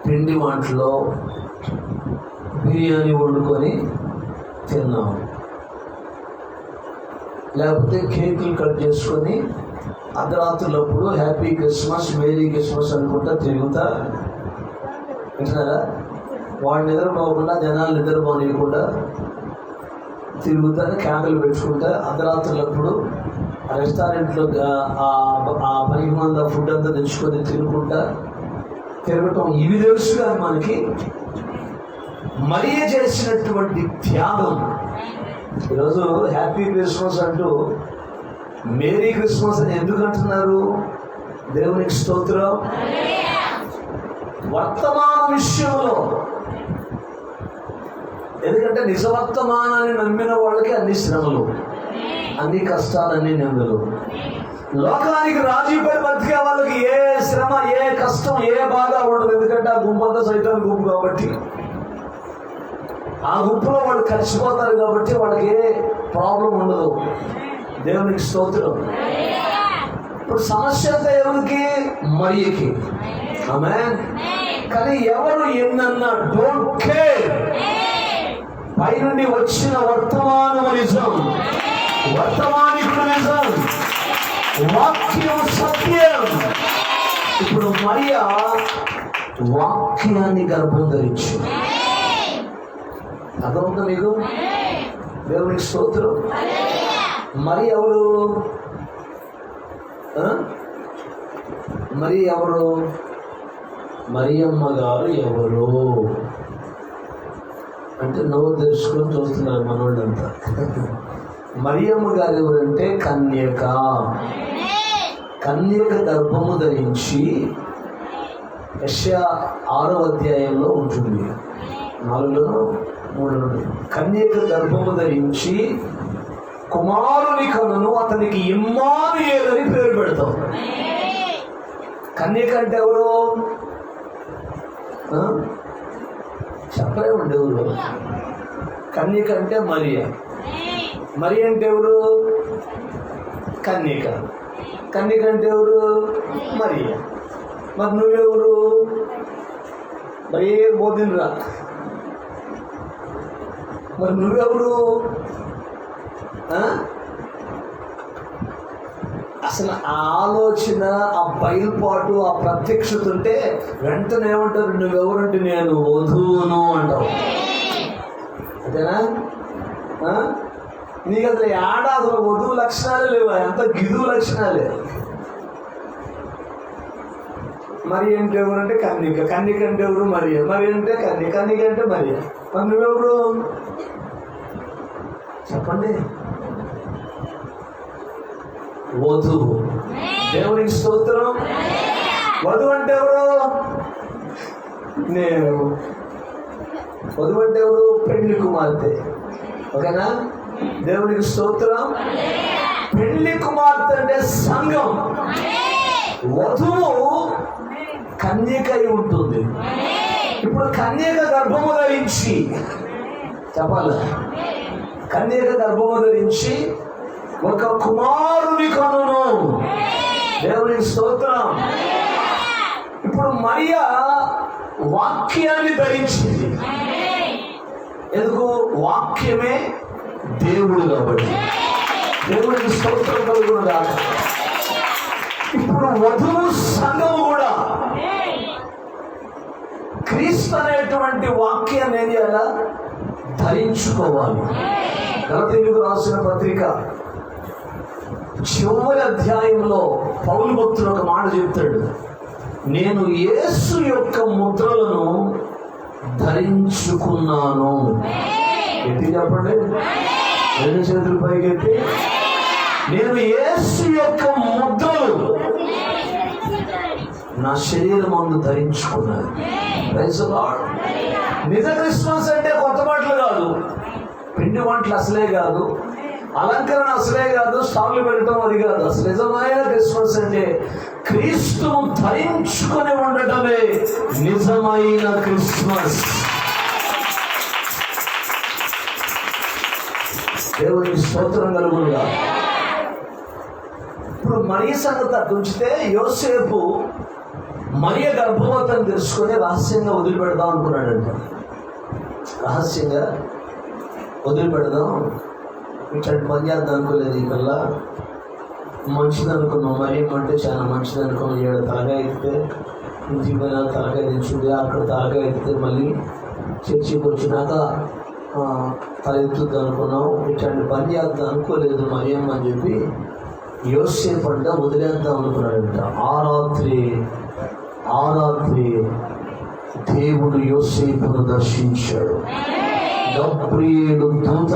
పిండి వంటలు, బిర్యానీ వండుకొని తిన్నాం, లేకపోతే కేకులు కట్ చేసుకొని అర్ధరాత్రులప్పుడు హ్యాపీ క్రిస్మస్, మేరీ క్రిస్మస్ అనుకుంటా తిరుగుతా. వింటున్నారా? వాడు నిద్రపోకుండా, జనాలు నిద్రపోనీయకుండా తిరుగుతా, క్యాంపులు పెట్టుకుంటా, అర్ధరాత్రులప్పుడు రెస్టారెంట్లో ఆ పనికి మంది ఫుడ్ అంతా తెచ్చుకొని తినుకుంటా తిరగటం. ఇవి తెలుసు కానీ మనకి మరియ చేసినటువంటి త్యాగం. ఈరోజు హ్యాపీ క్రిస్మస్ అంటూ మేరీ క్రిస్మస్ అని ఎందుకు అంటున్నారు? దేవునికి స్తోత్రం. వర్తమాన విషయంలో, ఎందుకంటే నిజవర్తమానాన్ని నమ్మిన వాళ్ళకి అన్ని శ్రమలు, అన్ని కష్టాలు, అన్ని నిందలు. లోకానికి రాజీపడి బతికే వాళ్ళకి ఏ శ్రమ, ఏ కష్టం, ఏ బాధ ఉండదు. ఎందుకంటే ఆ గుంపంతా సైతాన్ గుంపు కాబట్టి, ఆ గుంపులో వాళ్ళు కలిసిపోతారు కాబట్టి వాళ్ళకి ఏ ప్రాబ్లం ఉండదు. దేవునికి స్తోత్రం. ఇప్పుడు సమస్య అంతా ఎవరికి? మరియకి. ఆమేన్. కానీ ఎవరు ఎన్నన్నా డోంట్ కేర్. పైనుండి వచ్చిన వర్తమానం నిజం, వర్తమానికుడు నిజం, వాక్యం సత్యం. ఇప్పుడు మరియా వాక్యాన్ని గర్భం ధరించింది. అర్థమవుతుందా మీకు? దేవునికి స్తోత్రం. మరి ఎవరు? మరి ఎవరు? మరియమ్మ గారు ఎవరు అంటే నోరు తెరుచుకొని చూస్తున్నారు మనోళ్ళంతా. మరియమ్మ గారు ఎవరంటే కన్యక. కన్యక గర్భము ధరించి యెషయా 6వ అధ్యాయంలో ఉంటుంది, 4లో 3. కన్యక గర్భము ధరించి కుమారుని కనును, అతనికి ఇమ్మానుయేలు అని పేరు పెడతాం. కన్యక అంటే ఎవరు? చెప్పలేమండి ఎవరు. కన్యక అంటే మరియ. మరి అంటే ఎవరు? కన్యక. కన్యక అంటే ఎవరు? మరియ. మరి నువ్వెవరు? మరి ఏ బోధినరా? మరి నువ్వెవరు? అసలు ఆ ఆలోచన, ఆ బయలుపాటు, ఆ ప్రత్యక్షత ఉంటే వెంటనే ఏమంటారు? నువ్వెవరంటే నేను వధువును అంటావు. అంతేనా? నీకు అసలు ఏడాదిలో వధువు లక్షణాలే లేవు, ఎంత గిదువు లక్షణాలే. మరి అంటే ఎవరంటే కన్యక. కన్యక అంటే ఎవరు? మరియ. మరి అంటే కన్యక. కన్యక అంటే మరియ. మరి నువ్వెవరు చెప్పండి? వధువు. దేవునికి స్తోత్రం. వధువు అంటే ఎవరు? నేను. వధువు అంటే ఎవరు? పెళ్లి కుమార్తె. ఓకేనా? దేవునికి స్తోత్రం. పెళ్లి కుమార్తె అంటే సంఘం. వధువు కన్యక అయి ఉంటుంది. ఇప్పుడు కన్యక గర్భము ధరించి, చెప్పాలి, కన్యక గర్భము ధరించి ఒక కుమారుని కనును. దేవునికి స్తోత్రం. ఇప్పుడు మరియ వాక్యాన్ని ధరించింది. ఎందుకు? వాక్యమే దేవుడు కాబట్టి. దేవునికి స్తోత్రం కలుగును గాక. ఇప్పుడు వధువు సంఘము కూడా క్రీస్తు అనేటువంటి వాక్యాన్ని ఏం చేయాలా? ధరించుకోవాలి. గలతీయులకు రాసిన పత్రిక చివరి అధ్యాయంలో పౌలు భక్తుడు ఒక మాట చెప్తాడు, నేను యేసు యొక్క ముద్రలను ధరించుకున్నాను. ఎత్తి చెప్పండి, రెండు చేతులు పైకెత్తి. నేను యేసు యొక్క ముద్రలు నా శరీరం ముందు ధరించుకున్నాను. నిజ క్రిస్మస్ అంటే కొత్త మాటలు కాదు, పిండి వంటలు అసలే కాదు, అలంకరణ అసలే కాదు, స్టార్లు పెట్టడం అది కాదు. అసలు నిజమైన క్రిస్మస్ అంటే క్రీస్తును ధరించుకొని ఉండటమే నిజమైన క్రిస్మస్. దేవునికి స్తోత్రం కలుగునుగా. ఇప్పుడు మరియ సంగతి అటుంచితే, యోసేపు మరియ గర్భవతిని తెలుసుకొని రహస్యంగా వదిలిపెడదాం అనుకున్నాడంట. రహస్యంగా వదిలిపెడదాం, ఇట్లాంటి పని చేద్దాం అనుకోలేదు. ఈ పిల్ల మంచిది అనుకున్నాం, మరి ఏమంటే చాలా మంచిది అనుకున్నాం. 7 తలకాయ ఎత్తితే ఇంటికి పోయినా తలకాయ తెచ్చుంది, అక్కడ తలకాయ ఎత్తితే మళ్ళీ చర్చికి వచ్చినాక తల ఎత్తుద్దాం అనుకున్నాం. ఇట్లాంటి పని చేద్దాం అనుకోలేదు మరి ఏమని చెప్పి యోసేపు అంట వదిలేద్దాం అనుకున్నాడంట. ఆ రాత్రి దేవుడు యోసేపును దర్శించాడు. గబ్రియేలు దూత,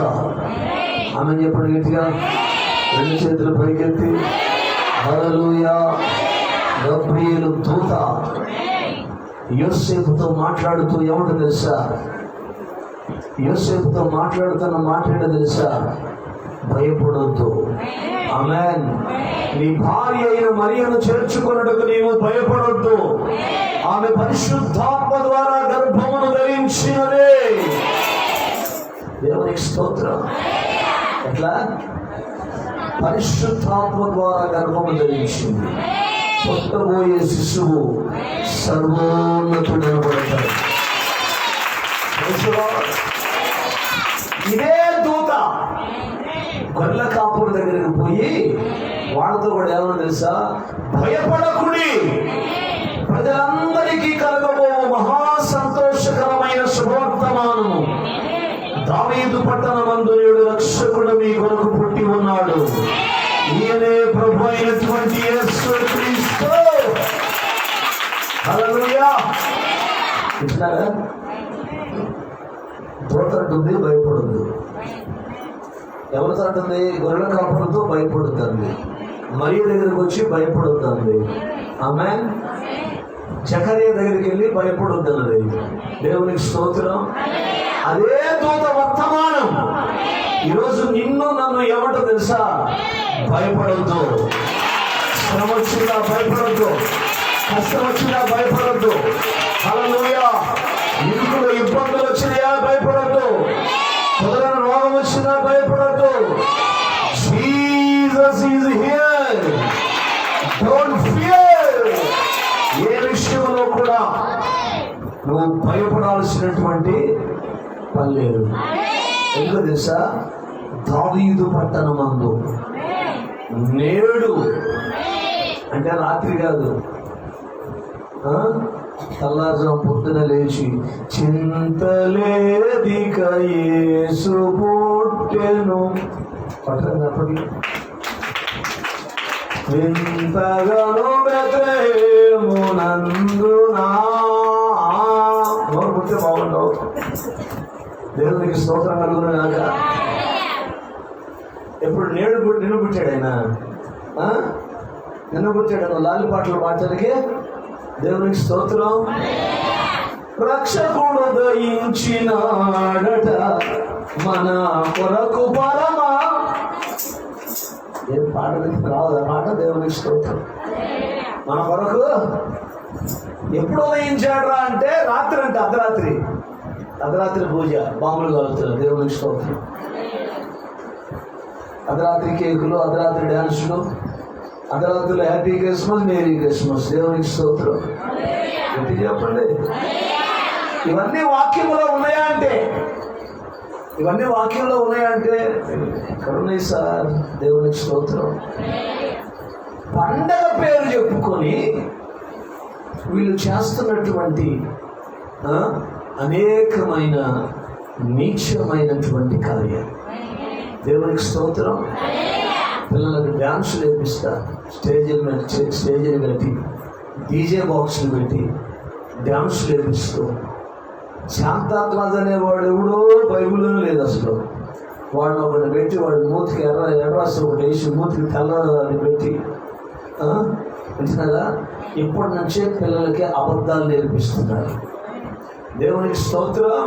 ఆమె చెప్పండి గట్టిగా, రెండు చేతులు పైకెత్తి హల్లెలూయా. గబ్రియేలు దూత యోసేపుతో మాట్లాడుతూ ఏమంటో తెలుసా? యోసేపుతో మాట్లాడుతున్న మాట ఏంటో తెలుసా? భయపడొద్దు. ఆమేన్. నీ భార్య అయిన మరియను చేర్చుకున్నట్టుకు నీవు భయపడొద్దు. ఆమె పరిశుద్ధాత్మ ద్వారా గర్భమును ధరించినదే. దేవునికి స్తోత్రం. ఎట్లా? పరిశుద్ధాత్మ ద్వారా గర్భము ధరించింది. పుట్టబోయే శిశువు సర్వోన్నతుడు అనబడతాడు. ఇదే దూత గొర్రెల కాపుల దగ్గరికి పోయి వాళ్ళతో కూడా ఏమన్నా తెలుసా? భయపడకుడి, ప్రజలందరికీ కలగబో మహా సంతోషకరమైన శుభవర్తమానము, దావీదు పట్టణమందు నేడు రక్షకుడు మీ కొరకు పుట్టి ఉన్నాడు. ఈయనే ప్రభు అయినటువంటి యేసు క్రీస్తు. హల్లెలూయా. ఇట్లాగా దూత అంటుంది భయపడద్దు. ఎవరితో అంటుంది? గొర్రెల కాపులతో భయపడుతుంది. మరియ దగ్గరికి వచ్చి భయపడుతుంది. ఆమేన్. జకరియా దగ్గరికి వెళ్ళి భయపడుతున్నది. దేవునికి స్తోత్రం. అదే దూత వర్తమానం ఈరోజు నిన్ను నన్ను ఏమంటో తెలుసా? భయపడద్దు. శ్రమ వచ్చిందా? భయపడద్దు. కష్టం వచ్చిందా? భయపడద్దు. హల్లెలూయా. ఇరుకులు ఇబ్బందులు వచ్చినాయా? భయపడద్దు. భయపడాల్సినటువంటి పని లేదు. ఎందుకు తెలుసా? దావీదు పట్టణమందు నేడు అంటే రాత్రి కాదు, తెల్లారుజాము పొద్దున లేచి చింతలేదిక యేసు పుట్టెను పట్టణం అప్పటికి వింతగాను బెత్లెహేమునందునా నోరు పుట్టే బాగుండవు. దేవునికి స్తోత్రం కలుగును గాక. ఎప్పుడు నిన్ను పుట్టాడు ఆయన, నిన్ను పుట్టాడు. లాలి పాటలు పాడటానికి దేవునికి స్తోత్రం. రక్షకుడు దయించినాడట మన కొరకు పరమా. ఏం పాట రాదు మాట. దేవునికి స్తోత్రం. మన కొరకు ఎప్పుడు ఉదయించాడురా అంటే రాత్రి, అంటే అర్ధరాత్రి పూజ బాంబులు కలుగుతారు. దేవునికి స్తోత్రం. అర్ధరాత్రి కేకులు, అర్ధరాత్రి డ్యాన్సులు, అర్ధరాత్రులు హ్యాపీ క్రిస్మస్, మేరీ క్రిస్మస్. దేవునికి స్తోత్రం. ఎట్టి చెప్పండి. ఇవన్నీ వాక్యంలో ఉన్నాయా అంటే, ఇవన్నీ వాక్యంలో ఉన్నాయంటే ఎక్కడున్నాయి సార్? దేవునికి స్తోత్రం. పండగ పేరు చెప్పుకొని వీళ్ళు చేస్తున్నటువంటి అనేకమైన నీచమైనటువంటి కార్యాలు. దేవునికి స్తోత్రం. పిల్లలకు డ్యాన్సులు వేపిస్తా, స్టేజీలు కట్టి డీజే బాక్సులు పెట్టి డ్యాన్సులు వేపిస్తూ, శాంతాక్లాజ్ అనేవాడు ఎవడో బైబిల్లో లేదు అసలు. వాడిని ఒకటి పెట్టి వాడి మూతికి ఎర్రస్ ఒకటి వేసి మూతికి తెల్లని పెట్టి అంటున్నారా, ఇప్పటి నుంచే పిల్లలకి అబద్ధాలు నేర్పిస్తున్నారు. దేవునికి స్తోత్రం.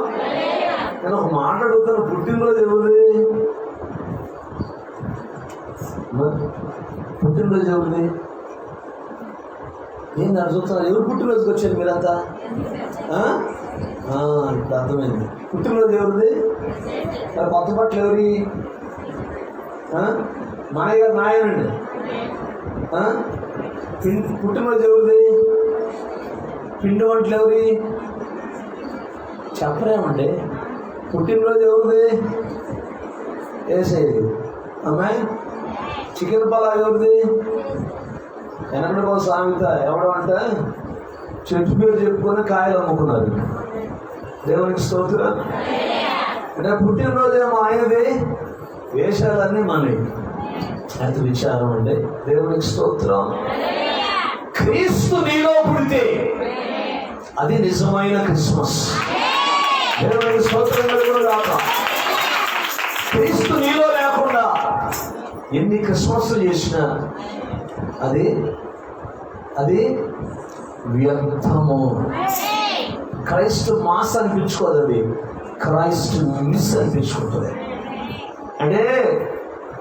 నేను ఒక మాట అడుగుతాను, పుట్టినరోజు ఎవరిది? పుట్టినరోజు ఎవరిది? నేను అడుగుతున్నాను, ఎవరు పుట్టినరోజుకి వచ్చారు మీరంతా? ఇప్పుడు అర్థమైంది. పుట్టినరోజు ఎవరిది? మరి కొత్త బట్టలు ఎవరి? మాయ గారు నాయనండి. పుట్టినరోజు ఎవరిది? పిండి వంటలు ఎవరి? చెప్పలేమండి. పుట్టినరోజు ఎవరిది? ఏసేది. అమ్మాయి చికెన్ పలావ్ ఎవరిది? వెనకడికో సామెత, ఎవడమంటే చెట్టు పేరు చెప్పుకొని కాయలు అమ్ముకున్నారు. దేవునికి స్తోత్రం. అంటే పుట్టినరోజు ఏమో ఆయనది, వేషాలన్నీ మనవి. అది విచారం అండి. దేవునికి స్తోత్రం. క్రీస్తు నీలో పుడితే అది నిజమైన క్రిస్మస్. దేవునికి స్తోత్రం కాక. క్రీస్తు నీలో లేకుండా ఎన్ని క్రిస్మస్లు చేసినా అది వ్యర్థము. క్రైస్ట్ మాస్ అనిపించుకోదు, అది క్రైస్ట్ మిస్ అనిపించుకుంటుంది. అంటే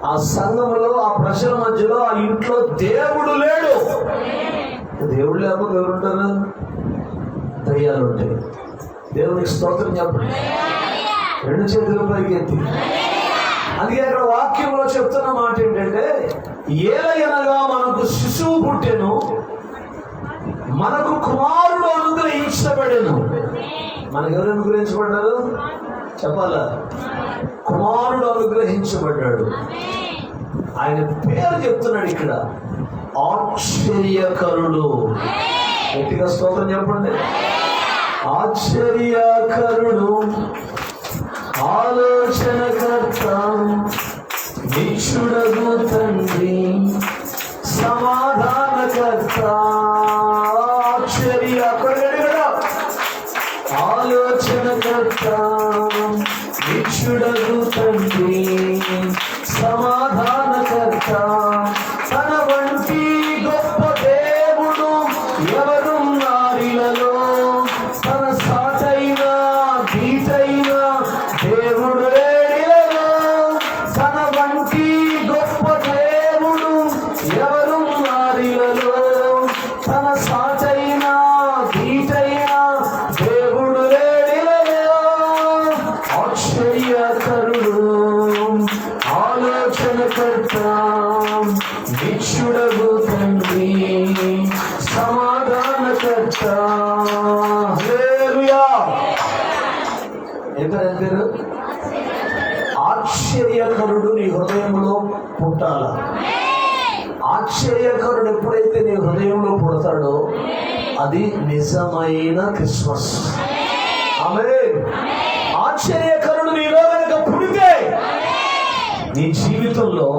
ఆ సంఘములో, ఆ ప్రజల మధ్యలో, ఆ ఇంట్లో దేవుడు లేడు. దేవుడు లేకపోతే ఎవరు ఉంటారు? దయ్యాలు ఉంటాయి. దేవునికి స్తోత్రం చెప్పండి. రెండు చేతుల పైకి ఎత్తి. అందుకే అక్కడ వాక్యంలో చెప్తున్న మాట ఏంటంటే, ఏలయనగా మనకు శిశువు పుట్టెను, మనకు కుమారుడు అనుగ్రహించబడెను. మనకు ఎవరు అనుగ్రహించబడ్డారు చెప్పాలా? కుమారుడు అనుగ్రహించబడ్డాడు. ఆయన పేరు చెప్తున్నాడు ఇక్కడ, ఆశ్చర్యకరుడు. గట్టిగా స్తోత్రం చెప్పండి. ఆశ్చర్యకరుడు, ఆలోచనకర్త, నిత్యుడగు తండ్రి, సమాధానకర్త. ఆలోచనకర్త, నిత్యుడగు తండ్రి, సమాధానకర్త. తన వంటి గొప్ప దేవుడు ఎవరున్నారిలలో, తన సాటైన గీతైన దేవుడు లేడిలలో. తన వంటి గొప్ప దేవుడు ఎవరున్నారిలలో, తన సాటైన గీతైన దేవుడు లేడిలలో. ఆశ్చర్యకరుడు, ఏం పేరు? ఆశ్చర్యకరుడు నీ హృదయంలో పుట్టాల. ఆశ్చర్యకరుడు ఎప్పుడైతే నీ హృదయంలో పుడతాడో అది నిజమైన క్రిస్మస్. ఆమేన్. ఆశ్చర్యకరుడు నీలో కనుక పుడితే నీ జీవితంలో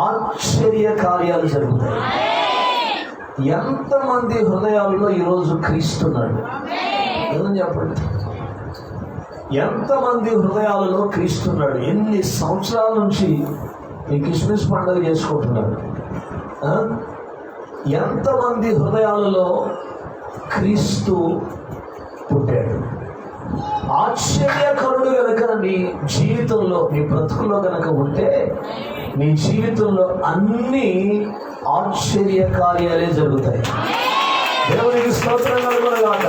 ఆశ్చర్య కార్యాలు జరుగుతాయి. ఎంతమంది హృదయాల్లో ఈరోజు క్రీస్తున్నాడు? ఏమని చెప్పండి. ఎంతమంది హృదయాలలో క్రీస్తున్నాడు? ఎన్ని సంవత్సరాల నుంచి ఈ క్రిస్మస్ పండుగ చేసుకుంటున్నాడు? ఎంతమంది హృదయాలలో క్రీస్తు పుట్టాడు? ఆశ్చర్యకరుడు గనక నీ జీవితంలో, నీ బ్రతుకులో గనక ఉంటే నీ జీవితంలో అన్ని ఆశ్చర్య కార్యాలే జరుగుతాయి. దేవునికి స్తోత్రం కలుగునుగాక.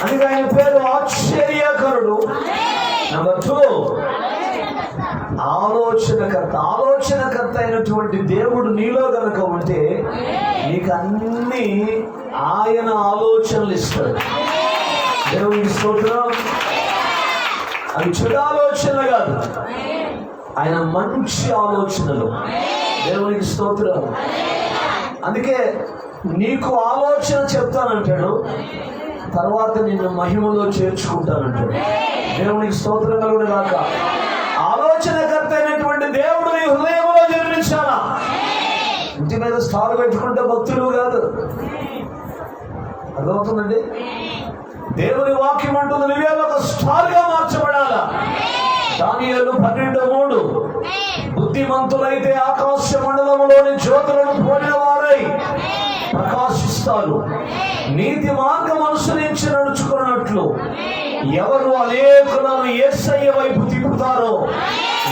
అందుకే ఆయన పేరు ఆశ్చర్యకరుడు. నెంబర్ 2, ఆలోచనకర్త. ఆలోచనకర్త అయినటువంటి దేవుడు నీలో గనక ఉంటే నీకు అన్ని ఆయన ఆలోచనలు ఇస్తాడు. దేవునికి స్తోత్రం. అవి చెడు ఆలోచనలు కాదు, ఆయన మంచి ఆలోచనలు. దేవునికి స్తోత్రం. అందుకే నీకు ఆలోచన చెప్తానంటాడు, తర్వాత నిన్ను మహిమలో చేర్చుకుంటానంటాడు. దేవునికి స్తోత్రం కలుగునుగాక. ఆలోచనకర్త అయినటువంటి దేవుడు నీ హృదయంలో జన్మించాలా. ఇంటి మీద స్టార్ పెట్టుకుంటే భక్తులు కాదు. అర్థమవుతుందండి? దేవుని వాక్యం అంటుంది నువ్వే ఒక స్టార్ గా మార్చబడాలా. దానియేలు 12:3 బుద్ధిమంతులైతే ఆకాశ మండలంలోని జ్యోతులను పోలిన వారై ప్రకాశిస్తారు. నీతి మార్గం అనుసరించి నడుచుకున్నట్లు ఎవరు అనేకులను యేసయ్య వైపు తిప్పుతారో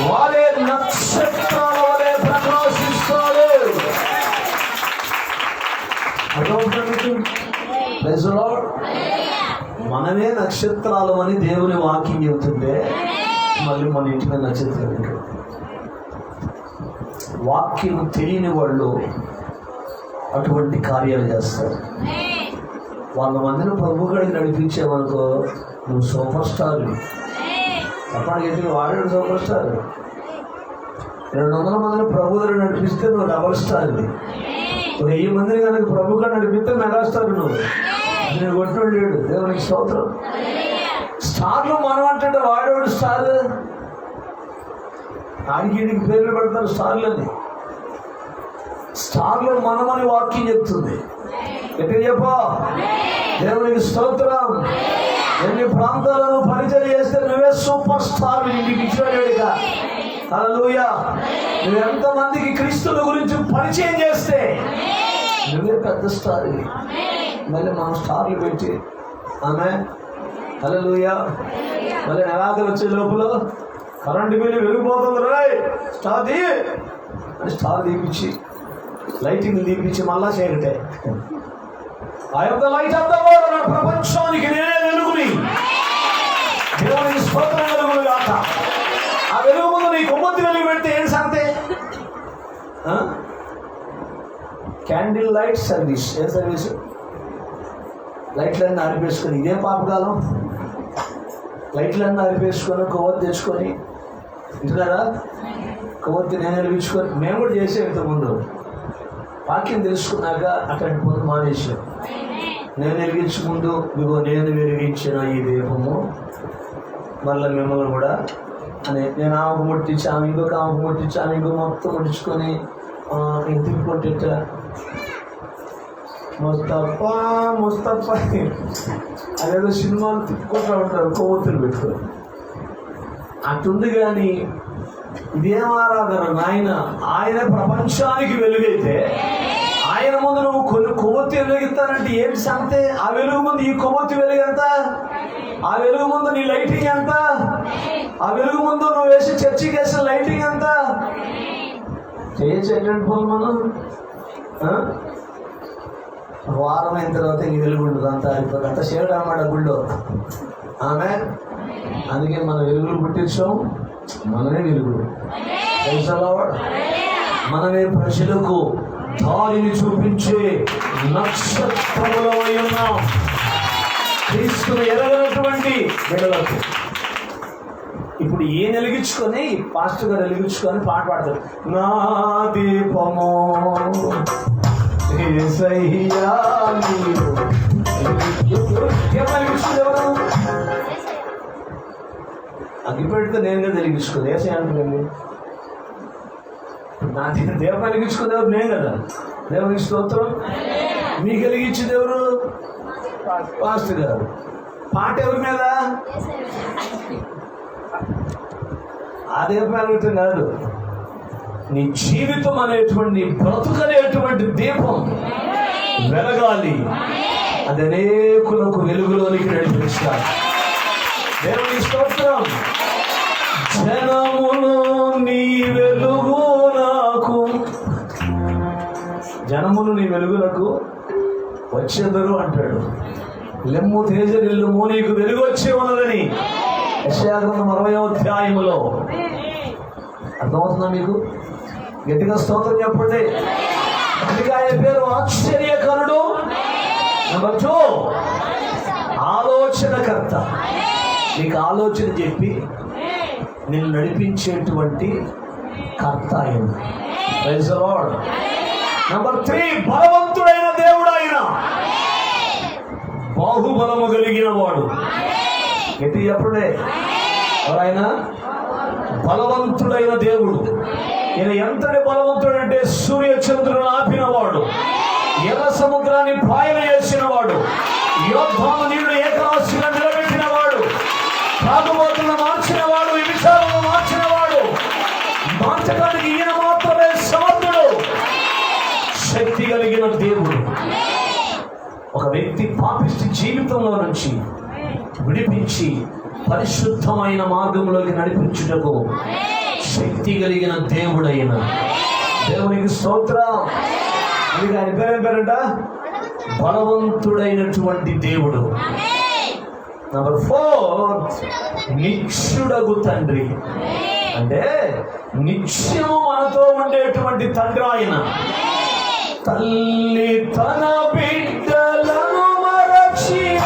వారే నక్షత్రాల వలె ప్రకాశిస్తారు. మనమే నక్షత్రాలు అని దేవుని వాక్యం చెబుతుంటే మళ్ళీ మన ఇంటి మీద నక్షత్రాలు. వాక్యం తెలియని వాళ్ళు అటువంటి కార్యాలు చేస్తారు. 100 మందిని ప్రభు గడికి నడిపించామనుకో, నువ్వు సూపర్ స్టార్. అప్పటికి వాడాడు సూపర్ స్టార్. 200 మందిని ప్రభు దగ్గర నడిపిస్తే నువ్వు డబల్ స్టార్. 1000 మందిని కనుక ప్రభు గారు నడిపిస్తే మెగాస్టార్. నువ్వు నేను కొట్టుడు లేడు. దేవునికి స్తోత్రం. స్టార్లు మనం అంటే వాడేవాడు స్టార్. ఆడికి పేర్లు పెడతారు స్టార్లని. స్టార్లు మనమని వాక్యం చెప్తుంది. ఎట్లా చెప్పా? దేవునికి స్తోత్రం. ఎన్ని ప్రాంతాలను పరిచయం చేస్తే నువ్వే సూపర్ స్టార్. ఇంటికి ఇచ్చాడుగా. హల్లెలూయా. నువ్వు ఎంతమందికి క్రీస్తుల గురించి పరిచయం చేస్తే నువ్వే పెద్ద స్టార్. మళ్ళీ మనం స్టార్లు పెట్టి ఆమె హల్లెలూయా. మళ్ళీ నెలాఖరు వచ్చే లోపల కరెంటు బిల్లు వెలిగిపోతుంది రాయ్ స్టార్ దీ అని స్టార్ దీపించి లైటింగ్ దీపించి మళ్ళా చేయగటే I am the light of the world అన్న ప్రపంచానికి నేనే వెలుగుని. దేవునికి స్తోత్రం కలుగునుగాక. ఆ వెలుగు ముందు నీ కొమ్మొత్తి వెలుగు పెడితే ఏం సంతే? Candle light service. ఏ సర్వీస్? లైట్లన్నీ ఆరిపేసుకొని, ఇదే పాపకాలం. లైట్లన్నీ ఆరిపేసుకొని కొవ్వొత్తి తెచ్చుకొని ఇంటున్నారా, కొవ్వొత్తి నేను వెలిగించుకొని మేము కూడా చేసే ఇంతకుముందు వాక్యం తెలుసుకున్నాక అక్కడికి ముందు మానేసాం. నేను వెలిగించుకుంటూ ఇదిగో నేను వెలిగించిన ఈ దీపము మళ్ళీ మిమ్మల్ని కూడా అని నేను ఆమెకు ముట్టించి ఆమె ఇంకొక ఆమెకు ముట్టించి ఆమె ఇంకో మొత్తం ముట్టించుకొని తిప్పుకుంటే ముస్తఫా ముస్తఫా అదేదో సినిమాలు తిప్పుకుంటూ ఉంటారు కొవ్వొత్తులు పెట్టుకొని. అటుంది. కానీ ఇదేం ఆరాధన నాయన? ఆయన ప్రపంచానికి వెలుగైతే ఆయన ముందు నువ్వు కొన్ని కొవ్వొత్తి వెలుగుతానంటే ఏంటి సంగతే? ఆ వెలుగు ముందు ఈ కొవ్వొత్తి వెలుగు ఎంత? ఆ వెలుగు ముందు నీ లైటింగ్ ఎంత? ఆ వెలుగు ముందు నువ్వు వేసి చర్చికి వేసిన లైటింగ్ ఎంత? చేయొచ్చు పోలు మనం. వారం అయిన తర్వాత ఇంక వెలుగు ఉండదు, అంతా అయిపోతుంది. అంత షేడ్ అన్నమాట గుళ్ళో. ఆమె అందుకే మన వెలుగులు పుట్టించాం, మనమే వెలుగులు. మనమే ప్రజలకు దారిని చూపించే నక్షత్రములమై ఉన్నాం. క్రీస్తును ఎరగనటువంటి బిడ్డలకు. ఇప్పుడు ఈయన వెలిగించుకొని పాస్టర్ గారు వెలిగించుకొని పాట పాడతారు. నా దీపము యేసయ్యా నీవు. వెలిగించుకునేవారు అగ్గి పెడితే నేను కదా వెలిగించుకోదు. ఏసై అంటున్నాండి, నా దీపం వెలిగించుకునేవారు నేను కదా. దేవునికి స్తోత్రం. మీకు వెలిగించింది ఎవరు? పాస్టర్ గారు. పాట ఎవరి మీద? ఆ దీపం వెలగటం కాదు, నీ జీవితం అనేటువంటి బ్రతుకనేటువంటి దీపం వెలగాలి. అది అనేకులకు వెలుగులోనికి నడిపిస్తారు. దేవుని స్తోత్రం. జనమును నీ వెలుగు నాకు, జనమును నీ వెలుగులకు వచ్చేదరు అంటాడు. లెమ్ము తేజరిల్లుము నీకు వెలుగు వచ్చే ఉన్నదని యెషయా గ్రంథం 60వ అధ్యాయములో. అర్థమవుతుందా మీకు? గట్టిగా స్తోత్రం చెప్పండి. అందుకే ఆయన పేరు ఆశ్చర్యకరుడు. నెంబర్ 2 ఆలోచనకర్త. నీకు ఆలోచన చెప్పి నిన్ను నడిపించేటువంటి కర్త ఆయన. Praise the lord. నెంబర్ 3 బలవంతుడైన దేవుడు ఆయన, బాహుబలము కలిగిన వాడు. గట్టి చెప్పండి. ఆయన బలవంతుడైన దేవుడు. ఈయన ఎంతటి బలవంతుడు అంటే సూర్య చంద్రులను ఆపినవాడు, ఎర్ర సముద్రాన్ని పాయన చేసిన వాడు, యోద్ధాను నీళ్లు ఏకరాశిగా నిలబెట్టిన వాడు, తాగుబోతులను మార్చిన వాడు, విభిచారులను మార్చిన వాడు. మార్చడానికి ఈయన మాత్రమే సమర్థుడు. శక్తి కలిగిన దేవుడు. ఒక వ్యక్తి పాపిష్టి జీవితంలో నుంచి విడిపించి పరిశుద్ధమైన మార్గంలోకి నడిపించుటకు శక్తి కలిగిన దేవుడైన దేవునికి స్తోత్రం. మీకు ఆయన పేరు ఏం పేరంట? బలవంతుడైనటువంటి దేవుడు. నెంబర్ 4 నిత్యుడగు తండ్రి. అంటే నిత్యము మనతో ఉండేటువంటి తండ్రి ఆయన. తల్లి తన బిడ్డలను మరచిన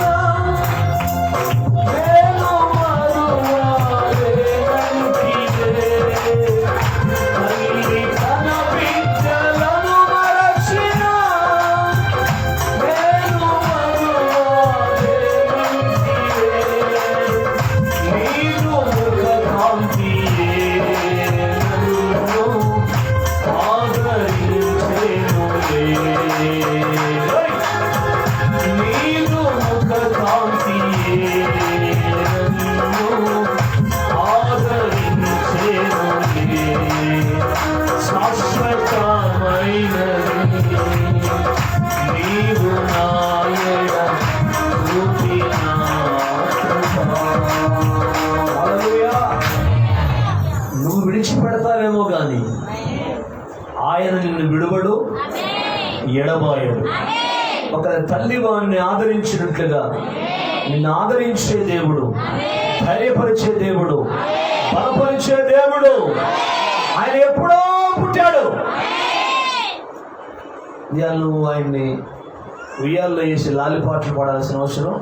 నువ్వు విడిచిపెడతావేమో కానీ ఆయన నిన్ను విడువడు, ఎడబాయడు. ఒక తల్లి వారిని ఆదరించినట్లుగా నిన్ను ఆదరించే దేవుడు, ధైర్యపరిచే దేవుడు, బలపరిచే దేవుడు. ఆయన ఎప్పుడో పుట్టాడు. నువ్వు ఆయన్ని ఉయ్యాల్లో వేసి లాలిపాట్లు పాడాల్సిన అవసరం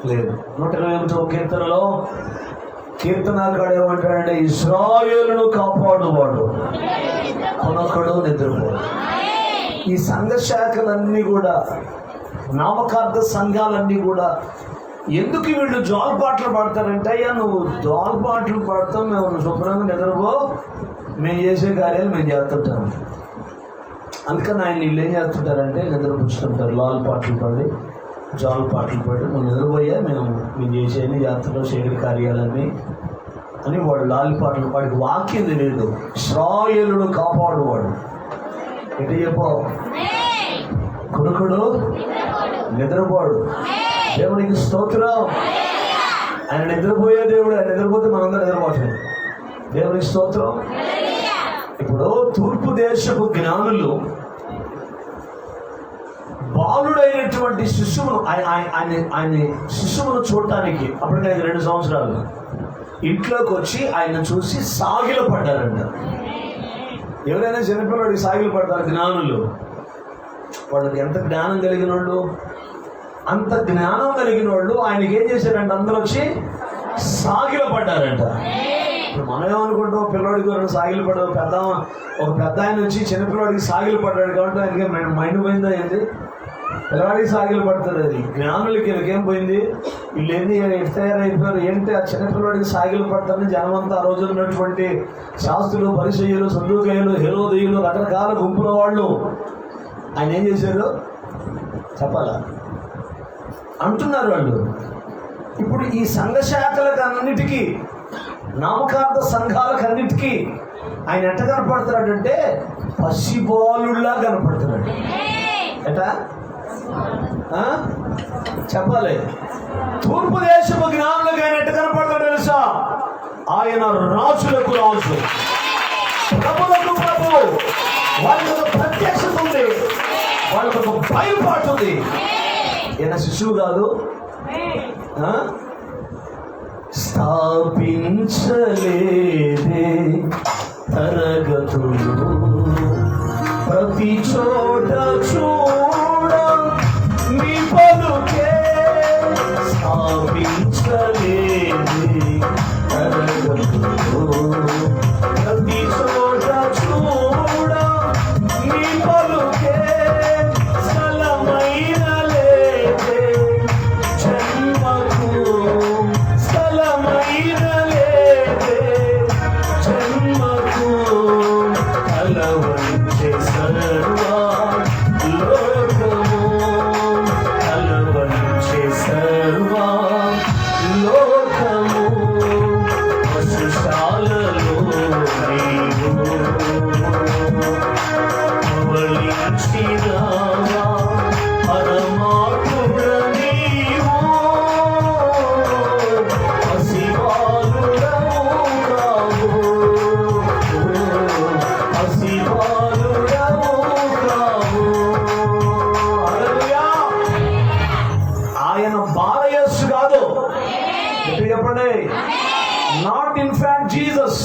లేదు. 121వ కీర్తనలో కీర్తనాకాడు ఏమంటాడంటే, ఇశ్రాయేలును కాపాడువాడు కొనొకడు నిద్రపోడు. ఈ సంఘ శాఖలన్నీ కూడా, నామకార్థ సంఘాలన్నీ కూడా ఎందుకు వీళ్ళు జోల్ పాటలు పాడతారంటే, అయ్యా నువ్వు జోల్ పాటలు పాడతాం, మేము శుభ్రంగా నిద్రపో, మేము చేసే కార్యాలు మేము చేస్తుంటాము. అందుకని ఆయన వీళ్ళు ఏం చేస్తుంటారంటే నిద్రపుచ్చుతుంటారు. లాల్ పాటలు పాడి, జాల్ పాటలు పాడి, నువ్వు నిద్రపోయా, మేము చేసేది చేస్తుంటాం శరీర కార్యాలన్నీ అని వాడు లాలి పాటలు పాడి. వాక్యం తెలియదు. ఇశ్రాయేలును కాపాడువాడు. ఎటు చెప్పు? కొనుకుడు నిద్రపోడు. దేవునికి స్తోత్రం. ఆయన నిద్రపోయే దేవుడు. ఆయన నిద్రపోతే మనందరూ నిద్రపోతుంది. దేవునికి స్తోత్రం. ఇప్పుడు తూర్పు దేశపు జ్ఞానులు బాలుడైనటువంటి శిశువును ఆయన శిశువును చూడటానికి అప్పటికి 2 సంవత్సరాలు ఇంట్లోకి వచ్చి ఆయన చూసి సాగిలు పడ్డారంట. ఎవరైనా చిన్నపిల్లడికి సాగిలు పడతారు జ్ఞానులు. వాళ్ళకి ఎంత జ్ఞానం కలిగిన వాళ్ళు. అంత జ్ఞానం కలిగిన వాళ్ళు ఆయనకి ఏం చేశారంట, అందరూ వచ్చి సాగిల పడ్డారంట. ఇప్పుడు మనం ఏమనుకుంటాం, పిల్లవాడికి సాగిలు పడ్డారు, ఒక పెద్ద ఆయన వచ్చి చిన్నపిల్లవాడికి సాగిలు పడ్డాడు కాబట్టి ఆయనకి మైండ్ పోయిందా ఏంటి? పిల్లవాడికి సాగిలు పడుతుంది. అది జ్ఞానులకి వీళ్ళకేం పోయింది, వీళ్ళు ఏంది ఎట్ తయారైపోయారు ఏంటి? ఆ చిన్నపిల్లవాడికి సాగిలు పడతారని జనమంతా ఆ రోజు ఉన్నటువంటి శాస్త్రులు, పరిచయులు, సద్దుకయ్యులు, హేరోదయులు, రకరకాల గుంపుల వాళ్ళు ఆయన ఏం చేశారు చెప్పాలా అంటున్నారు వాళ్ళు. ఇప్పుడు ఈ సంఘ శాఖలకు అన్నిటికీ, నామకార్థ సంఘాలకన్నిటికీ ఆయన ఎట్ట కనపడుతున్నాడంటే పసిబాలుల్లా కనపడుతున్నాడు. ఎటా చెప్పాలి. తూర్పు దేశపు జ్ఞానులకు ఆయన ఎట్ట కనపడతాడు తెలుసా? ఆయన రాజులకు రాజు, ప్రభులకు ప్రభు. వాళ్ళకి ఒక ప్రత్యక్షత ఉంది, వాళ్ళకి ఒక బయలుపాటు ఉంది. ఈయన శిశువు కాదు, స్థాపించలేదే తరగతులు ప్రతి చోట చూడ మీ పలుకే, స్థాపించలేదే తరగతులు ప్రతి చోట చూడ మీ పలుకే, స్థలమైన లేదే జన్మకు, స్థలమైన లేదే జన్మకు, అలవంచే సర్వా లోకము, అలవంచే సర్వా లోకము, పశుశాలలో నీవు అవలించినావా పరమాత్ముడ నీవు, పసిబాలుడవు కావు, పసిబాలుడవు కావు. హల్లెలూయా. ఆయన బాలయేసు కాదు, చెప్పండి, నాట్ ఇన్ఫాంట్ జీసస్.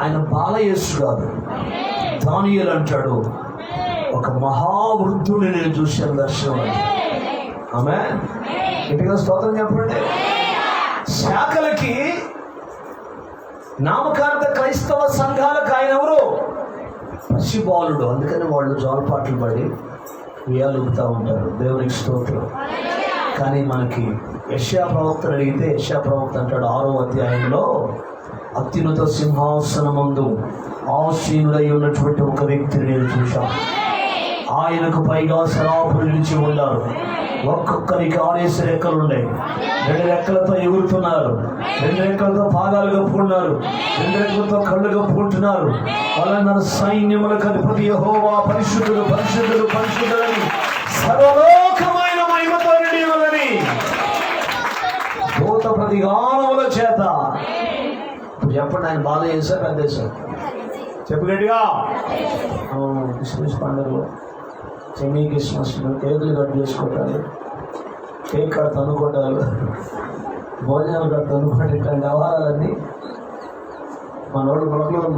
ఆయన బాలయేసు కాదు. దానియేలు అంటాడు, ఒక మహావృద్ధుడిని నేను చూశాను దర్శనం. ఆమేన్. గట్టిగా స్తోత్రం చెప్పండి. శాఖలకి, నామకార్థ క్రైస్తవ సంఘాలకు ఆయన ఎవరు? పసిబాలుడు. అందుకని వాళ్ళు జోలపాట్లు పడి ఉయ్యాలుగుతూ ఉంటారు. దేవునికి స్తోత్రం. కానీ మనకి యెషయా ప్రవక్తను అడిగితే యెషయా ప్రవక్త అంటాడు 6వ అధ్యాయంలో, అత్యున్నత సింహాసనమందు ఆసీనుడై ఉన్నటువంటి ఒక వ్యక్తిని నేను చూశాను. ఆయనకు పైగా సరాపులు నిలిచి ఉన్నారు. ఒక్కొక్కరికి 6 రెక్కలు ఉన్నాయి. 2 రెక్కలతో ఎగురుతున్నారు, 2 రెక్కలతో పాదాలు కప్పుకున్నారు, 2 రెక్కలతో కళ్ళు కప్పుకుంటున్నారు. వాళ్ళందరూ సైన్యములకు అధిపతి యెహోవా పరిశుద్ధుడు, పరిశుద్ధుడు, పరిశుద్ధులని, సర్వలోకమైన మహిమతో నిండి ఉన్నదని దూత ప్రతిగానముల చేత. ఇప్పుడు చెప్పండి, ఆయన బాధ చేశారు, పెద్ద చేశారు. చెప్పు గట్టిగా. క్రిస్మస్ పండుగలో, సెమీ క్రిస్మస్లో కేకులు కట్ చేసుకోవటాలు, కేక్ కట్ తన్నుకోవటాలు, భోజనాలు కట్ తన్నుకోవటం, ఇట్లాంటి వ్యవహారాలన్నీ మన వాళ్ళు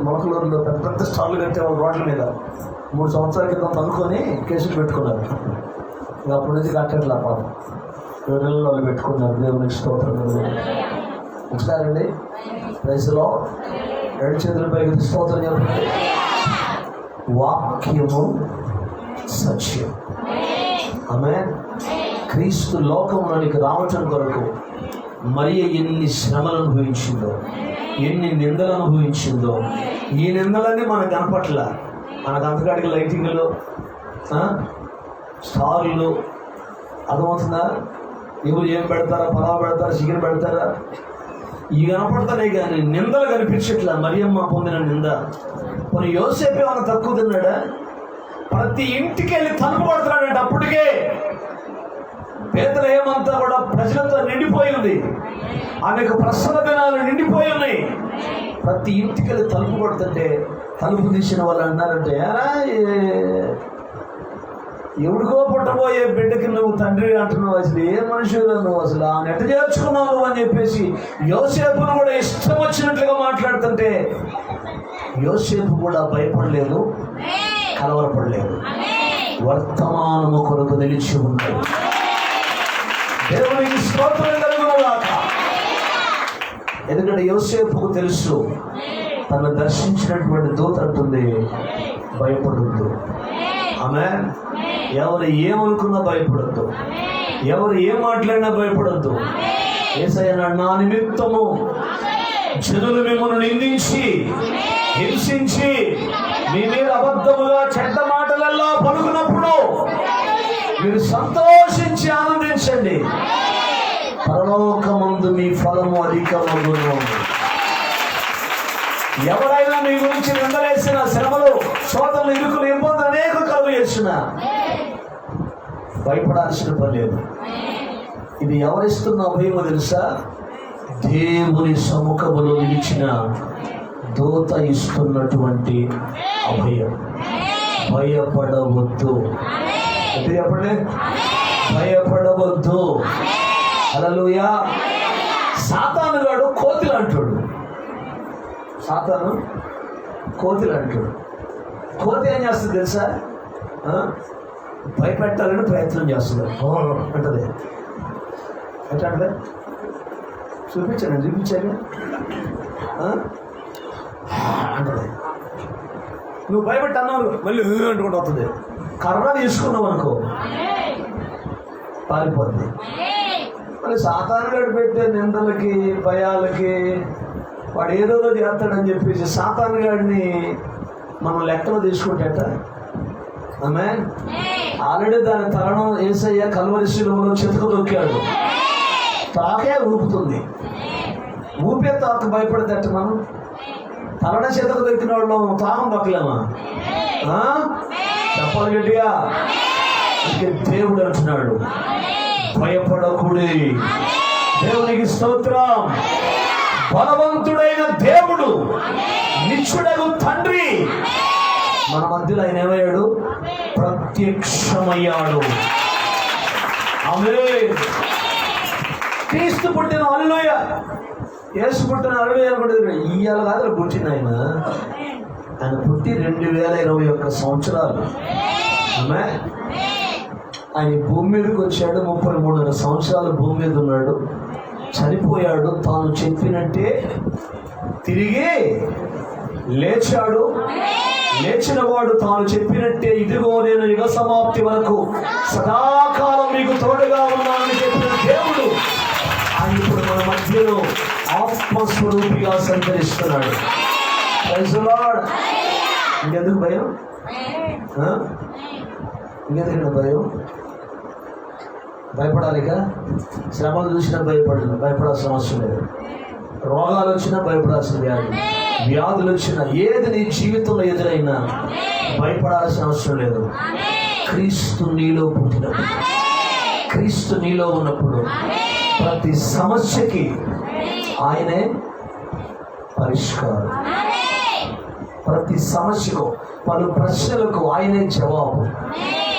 మొలకలూరులో పెద్ద పెద్ద స్టార్లు కట్టేవాళ్ళు రోడ్ల మీద. 3 సంవత్సరాల క్రితం తన్నుకొని కేసులు పెట్టుకున్నారు. ఇక అప్పటి నుంచి కట్టట్లా పాపం, 2 నెలలు వాళ్ళు పెట్టుకున్నారు. దేవునికి స్తోత్రం. ఒకసారి అండి ప్రైజ్లో 2 చేతులపై స్తోత్రం చెప్పండి. వాక్యము సత్యం. ఆమేన్. క్రీస్తు లోకంలోనికి రావటం కొరకు మరియ ఎన్ని శ్రమలు అనుభవించిందో, ఎన్ని నిందలు అనుభవించిందో. ఈ నిందలన్నీ మనకు కనపట్ల. మనకు అంతకాడికి లైటింగ్లు, స్టార్లు, అర్థమవుతుందా? ఎవరు ఏం పెడతారా, పలావ్ పెడతారా, చికెన్ పెడతారా, ఇవి కనపడతాయి. కానీ నిందలు కనిపించట్లా. మరియమ్మ పొందిన నింద. కొన్ని యోసేపు ఏమైనా తక్కువ తిన్నాడా? ప్రతి ఇంటికి వెళ్ళి తలుపు పడుతున్నాడంటే. అప్పటికే బేత్లెహేమంతా కూడా ప్రజలతో నిండిపోయి ఉంది. ఆమెకు ప్రసవ దినాలు నిండిపోయి ఉన్నాయి. ప్రతి ఇంటికి వెళ్ళి తలుపు కొడుతుంటే తలుపు తీసిన వాళ్ళు అన్నారంటే, ఎవడికో పుట్టబోయే బిడ్డకి నువ్వు తండ్రి అంటున్నావు, అసలు ఏ మనుషులు నువ్వు, అసలు ఆ నెట చేర్చుకున్నావు అని చెప్పేసి యోసేపును కూడా ఇష్టం వచ్చినట్లుగా మాట్లాడుతుంటే యోసేపు కూడా భయపడలేదు, కలవరపడలేదు. వర్తమానము కొరకు నిలిచి ఉన్నాడు. దేవునికి స్తోత్రం కలుగునుగాక. ఎందుకంటే యోసేపుకు తెలుసు, తను దర్శించినటువంటి దూత అంటుంది, భయపడొద్దు. ఆమేన్. ఎవరు ఏమనుకున్నా భయపడొద్దు, ఎవరు ఏం మాట్లాడినా భయపడొద్దు. యేసయ్య నా నిమిత్తము జనులు మిమ్మల్ని నిందించి హింసించి మీ మీద అబద్ధముగా చెడ్డ మాటలల్లో పలుకున్నప్పుడు మీరు సంతోషించి ఆనందించండి, పరలోకమందు మీ ఫలము అధికమగును. ఎవరైనా మీ గురించి నిందలేసిన, శ్రమలు, శోధనలు, ఇరుకులు, ఇబ్బందులు అనేక కలుగు చేసిన భయపడాల్సిన పని లేదు. ఇది ఎవరిస్తున్న అభయమో తెలుసా? దేవుని సముఖములో నిలిచిన దూత ఇస్తున్నటువంటి అభయం. భయపడవద్దు. చెప్పండి, భయపడవద్దు. హల్లెలూయా. సాతానుగాడు కోతిలు అంటాడు. సాతాను కోతిలు అంటాడు. కోతి ఏం చేస్తుంది తెలుసా? భయపెట్టాలని ప్రయత్నం చేస్తుంది అంటది. ఎట్లా అంటే చూపించాను అంటది. నువ్వు భయపెట్టన్నావు మళ్ళీ అంటుకుంటూ వస్తుంది. కర్ర తీసుకున్నావు అనుకో పారిపోద్ది. మళ్ళీ సాతానుగాడు పెట్టే నిందలకి, భయాలకి వాడు ఏదో చేస్తాడని చెప్పేసి సాతానుగాడిని మనం లెక్కలో తీసుకుంటేట. ఆమేన్. ఆల్రెడీ దాని తరణం యేసయ్య కల్వరి శిలువలో చెతుకు దొక్కాడు. తాకే ఊపుతుంది. ఊపే తాకు భయపడేటట్టు మనం తలడ చెతుకు దొక్కిన వాళ్ళు తాకం దొక్కలేమా? చెప్పాలి గట్టిగా. దేవుడు అంటున్నాడు, భయపడకుడి. దేవునికి స్తోత్రం. బలవంతుడైన దేవుడు, నిత్యుడగు తండ్రి మన మధ్యలో ఆయన ఏమయ్యాడు? ప్రత్యక్షమయ్యాడు. ఆమేన్. క్రీస్తు పుట్టిన హల్లెలూయా, యేసు పుట్టిన హల్లెలూయా అనుకుంటే ఇయ్యాల కాదు పుట్టిన ఆయన పుట్టి 2021 సంవత్సరాలు. ఆమేన్. ఆయన భూమి మీదకి వచ్చాడు. 33 సంవత్సరాలు భూమి మీద ఉన్నాడు. చనిపోయాడు. తాను చెప్పినట్టే తిరిగి లేచాడు. లేచిన వాడు తాను చెప్పినట్టే, ఇదిగో నేను యుగ సమాప్తి వరకు సదాకాలం మీకు తోడుగా ఉన్నానని చెప్పిన దేవుడు ఆయన ఇప్పుడు మన మధ్యలో ఆత్మస్వరూపిగా సంచరిస్తున్నాడు. ఇంకెందుకు భయం? ఇంకెందుకంటే భయం? భయపడాలిగా. శ్రమలు చూసినా భయపడాల్సిన అవసరం లేదు. రోగాలు వచ్చినా భయపడాల్సిన వ్యాధులు వచ్చినా, ఏది నీ జీవితంలో ఎదురైనా భయపడాల్సిన అవసరం లేదు. క్రీస్తు నీలో పుట్టినప్పుడు, క్రీస్తు నీలో ఉన్నప్పుడు ప్రతి సమస్యకి ఆయనే పరిష్కారం. ప్రతి సమస్యకు, పలు ప్రశ్నలకు ఆయనే జవాబు.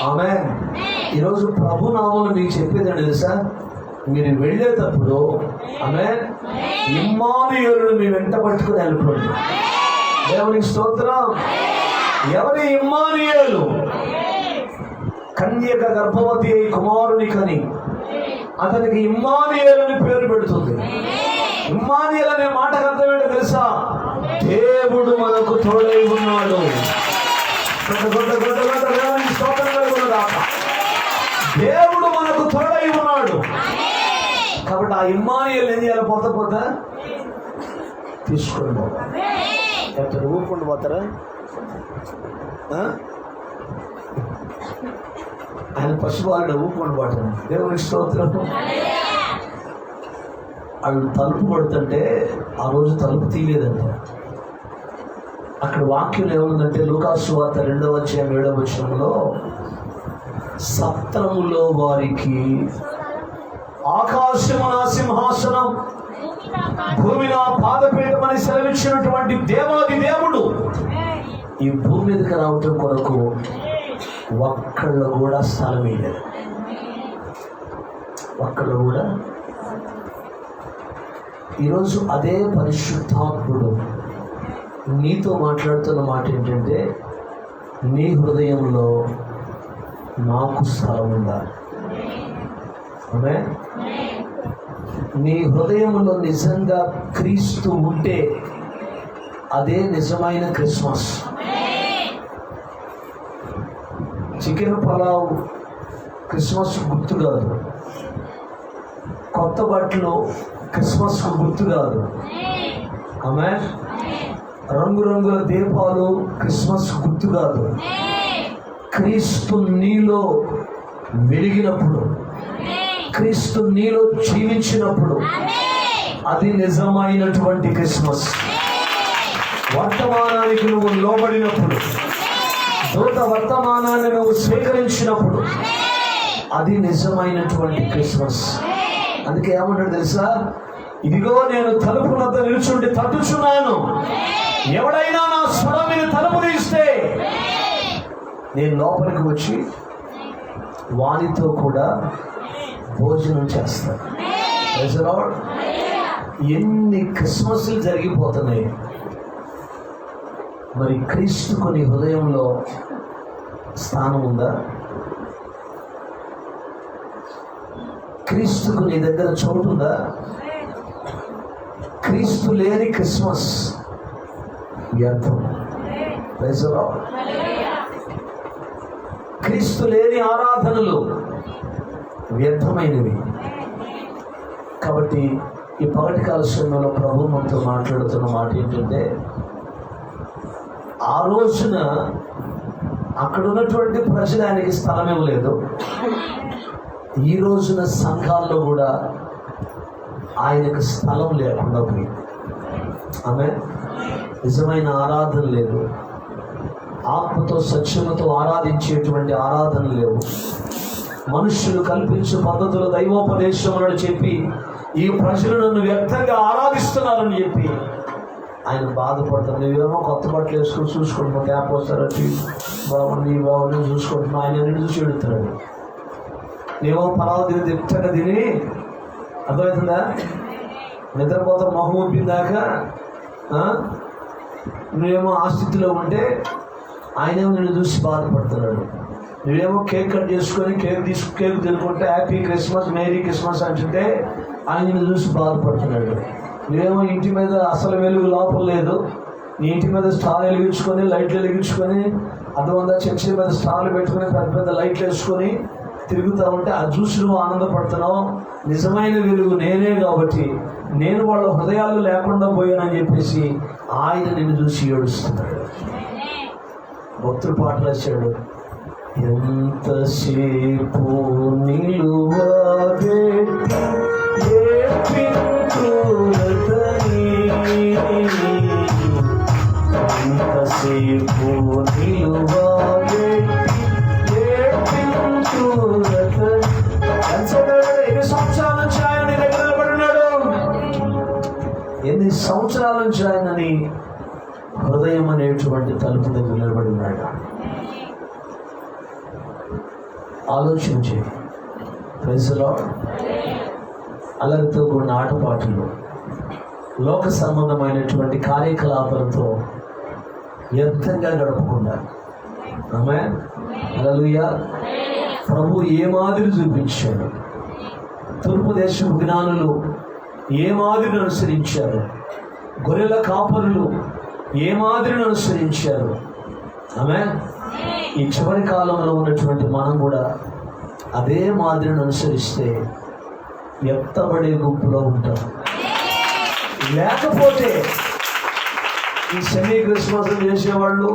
ఆమేన్. ఈరోజు ప్రభు నామములో మీకు చెప్పేదండి తెలుసా? మీరు వెళ్ళేటప్పుడు ఆమేన్, ఇమ్మానుయేలును మీ వెంట పట్టుకుని వెళ్ళిపోండి. దేవునికి స్తోత్రం. ఎవరి ఇమ్మానుయేలు? కన్యక గర్భవతి అయి కుమారుని కని అతనికి ఇమ్మానుయేలు అని పేరు పెడుతుంది. ఇమ్మానుయేలు అనే మాటకు అర్థం ఏంటో తెలుసా? దేవుడు మనకు తోడై ఉన్నాడు. దేవుడు మనకు తోడై ఉన్నాడు. కాబట్టి ఆ ఇమ్మానుయేలు ఏం చేయాలి? పోతా తీసుకొని పోతారు. ఊపుకుంటూ పోతారా? ఆయన పశువాళ్ళు ఊపుకొని పోతారు. దేవునికి స్తోత్రం. వాళ్ళు తలుపు కొడుతుంటే ఆ రోజు తలుపు తీయలేదంట. అక్కడ వాక్యం ఏముందంటే లూకాసు సువార్త 2వ అధ్యాయం 7వ వచనంలో, సత్రములో వారికి ఆకాశము నా సింహాసనం, భూమి నా పాదపీఠం అని సెలవిచ్చినటువంటి దేవాది దేవుడు ఈ భూమి మీదకి రావటం కొరకు ఒక్కళ్ళు కూడా స్థలం లేదు. ఒక్కళ్ళు కూడా. ఈరోజు అదే పరిశుద్ధాత్ముడు నీతో మాట్లాడుతున్న మాట ఏంటంటే, నీ హృదయంలో నాకు స్థలం ఉండాలి. ఆమేన్. నీ హృదయంలో నిజంగా క్రీస్తు ఉంటే అదే నిజమైన క్రిస్మస్. చికెన్ పలావ్ క్రిస్మస్ గుర్తు కాదు, కొత్త బట్టలు క్రిస్మస్ గుర్తు కాదు. ఆమేన్. రంగురంగుల దీపాలు క్రిస్మస్ గుర్తు కాదు. క్రీస్తు నీలో వెలిగినప్పుడు, క్రీస్తు నీలో జీవించినప్పుడు అది నిజమైనటువంటి క్రిస్మస్. వర్తమానానికి నువ్వు లోబడినప్పుడు, దూత వర్తమానాన్ని నువ్వు స్వీకరించినప్పుడు అది నిజమైనటువంటి క్రిస్మస్. అందుకే ఏమంటాడు తెలుసా? ఇదిగో నేను తలుపు వద్ద నిల్చుండి తట్టుచున్నాను, ఎవడైనా నా స్వరం మీద తలుపు తీస్తే నేను లోపలికి వచ్చి వానితో కూడా భోజనం చేస్తాను. ఎన్ని క్రిస్మస్లు జరిగిపోతున్నాయి. మరి క్రీస్తుకు నీ హృదయంలో స్థానం ఉందా? క్రీస్తుకు నీ దగ్గర చోటు ఉందా? క్రీస్తు లేని క్రిస్మస్ వ్యర్థం. క్రీస్తు లేని ఆరాధనలు వ్యర్థమైనవి. కాబట్టి ఈ పగటి కాల సమయంలో ప్రభు మనతో మాట్లాడుతున్న మాట ఏంటంటే, ఆ రోజున అక్కడ ఉన్నటువంటి ప్రజలు ఆయనకి స్థలం ఇవ్వలేదు. ఈ రోజున సంఘాల్లో కూడా ఆయనకు స్థలం లేకుండా పోయింది. ఆమె నిజమైన ఆరాధన లేదు, ఆత్మతో సత్యముతో ఆరాధించేటువంటి ఆరాధన లేవు. మనుష్యులు కల్పించే పద్ధతులు దైవోపదేశములను చెప్పి ఈ ప్రజలు నన్ను వ్యర్థంగా ఆరాధిస్తున్నారని చెప్పి ఆయన బాధపడతారు. నువ్వేమో కొత్త బట్టలు వేసుకొని చూసుకుంటున్నావు, క్యాప్ వస్తారు, వచ్చి బాగుంది చూసుకుంటున్నావు. ఆయన అన్నిటి చూసి ఎడుతున్నాడు. నేమో పలావు తిని తిట్టగా తిని, అర్థమవుతుందా? నిద్రపోతా మొహం ఒప్పిందాకా నువ్వేమో ఆ స్థితిలో ఉంటే ఆయనేమో నిన్ను చూసి బాధపడుతున్నాడు. నువ్వేమో కేక్ కట్ చేసుకొని కేక్ తినుకుంటే హ్యాపీ క్రిస్మస్, మేరీ క్రిస్మస్ అంటుంటే ఆయన నిన్ను చూసి బాధపడుతున్నాడు. నువ్వేమో ఇంటి మీద అసలు వెలుగు లోపల లేదు, నీ ఇంటి మీద స్టార్ వెలిగించుకొని లైట్లు వెలిగించుకొని, అర్థమంతా చర్చి మీద స్టార్లు పెట్టుకొని పెద్ద పెద్ద లైట్లు వేసుకొని తిరుగుతూ ఉంటే అది చూసి నువ్వు ఆనందపడుతున్నావు. నిజమైన వెలుగు నేనే కాబట్టి నేను వాళ్ళ హృదయాలు లేకుండా పోయానని చెప్పేసి ఆయన నిన్ను చూసి ఏడుస్తున్నాడు. భక్తులు పాటలు వచ్చాడు, ఎంతసేపు నిలువబెట్టి ఎంతసేపు ఎన్ని సంవత్సరాల నుంచి ఆయన నీ దగ్గర నిలబడినాడు? ఎన్ని సంవత్సరాల నుంచి ఆయనని హృదయం అనేటువంటి తలుపు దగ్గర నిలబడి ఉన్నాడు. ఆలోచించి ప్రైజ్లో అల్లరితో కూడిన ఆటపాటలు, లోక సంబంధమైనటువంటి కార్యకలాపాలతో వ్యర్థంగా గడపకుండా ఆమేన్ హల్లెలూయా ప్రభు ఏ మాదిరి చూపించాడు, తూర్పు దేశపు జ్ఞానులు ఏ మాదిరిని అనుసరించారు, గొర్రెల కాపరులు ఏ మాదిరిని అనుసరించారు. ఆమేన్. ఈ చివరి కాలంలో ఉన్నటువంటి మనం కూడా అదే మాదిరిని అనుసరిస్తే ఎత్తబడే గుంపులో ఉంటాం. లేకపోతే ఈ సెమీ క్రిస్మస్ చేసేవాళ్ళు,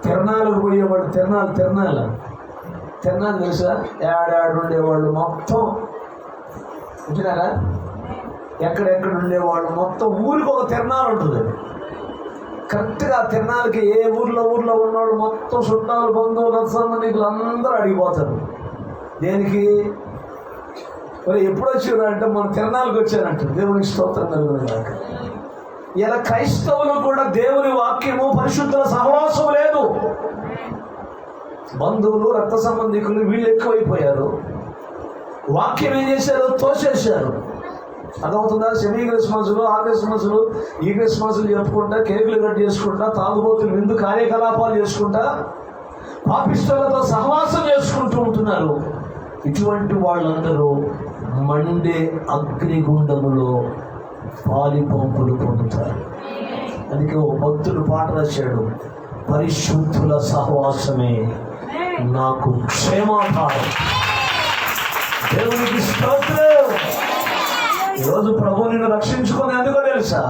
తిరణాలకు పోయేవాళ్ళు, తిరణాలు తెలుసా, ఏడాడు ఉండేవాళ్ళు మొత్తం ఉంటున్నారా, ఎక్కడెక్కడ ఉండేవాళ్ళు మొత్తం ఊరికి ఒక తిరణాలు ఉంటుంది. కరెక్ట్గా ఆ తిరణాలకి ఏ ఊర్లో ఉన్నవాళ్ళు మొత్తం చుట్టాలు, బంధువులు, సంబంధికులు అందరూ అడిగిపోతారు. దేనికి? మరి ఎప్పుడు వచ్చారంటే మన తిరణాలకు వచ్చారంట. దేవునికి స్తోత్రం కలుగునుగాక. ఇలా క్రైస్తవులు కూడా దేవుని వాక్యము, పరిశుద్ధుల సహవాసం లేదు. బంధువులు, రక్త సంబంధికులు వీళ్ళు ఎక్కువైపోయారు. వాక్యం ఏం చేశారు? తోసేశారు. అర్థమవుతుందా? సెమీ క్రిస్మస్లు, ఆ క్రిస్మస్లు, ఈ క్రిస్మస్లు చెప్పుకుంటా, కేకులు కట్ చేసుకుంటా, తాగుబోతులు విందు కార్యకలాపాలు చేసుకుంటా, పాపిష్టులతో సహవాసం చేసుకుంటూ ఉంటున్నారు. ఇటువంటి వాళ్ళందరూ మండే అగ్నిగుండములో పాలి పంపులు పొందుతారు. అందుకే ఓ భక్తుడు పాట రాశాడు, పరిశుద్ధుల సహవాసమే నాకు క్షేమాధారం. దేవునికి స్తోత్రం. ఈరోజు ప్రభు నిన్ను రక్షించుకుని ఎందుకో తెలుసా?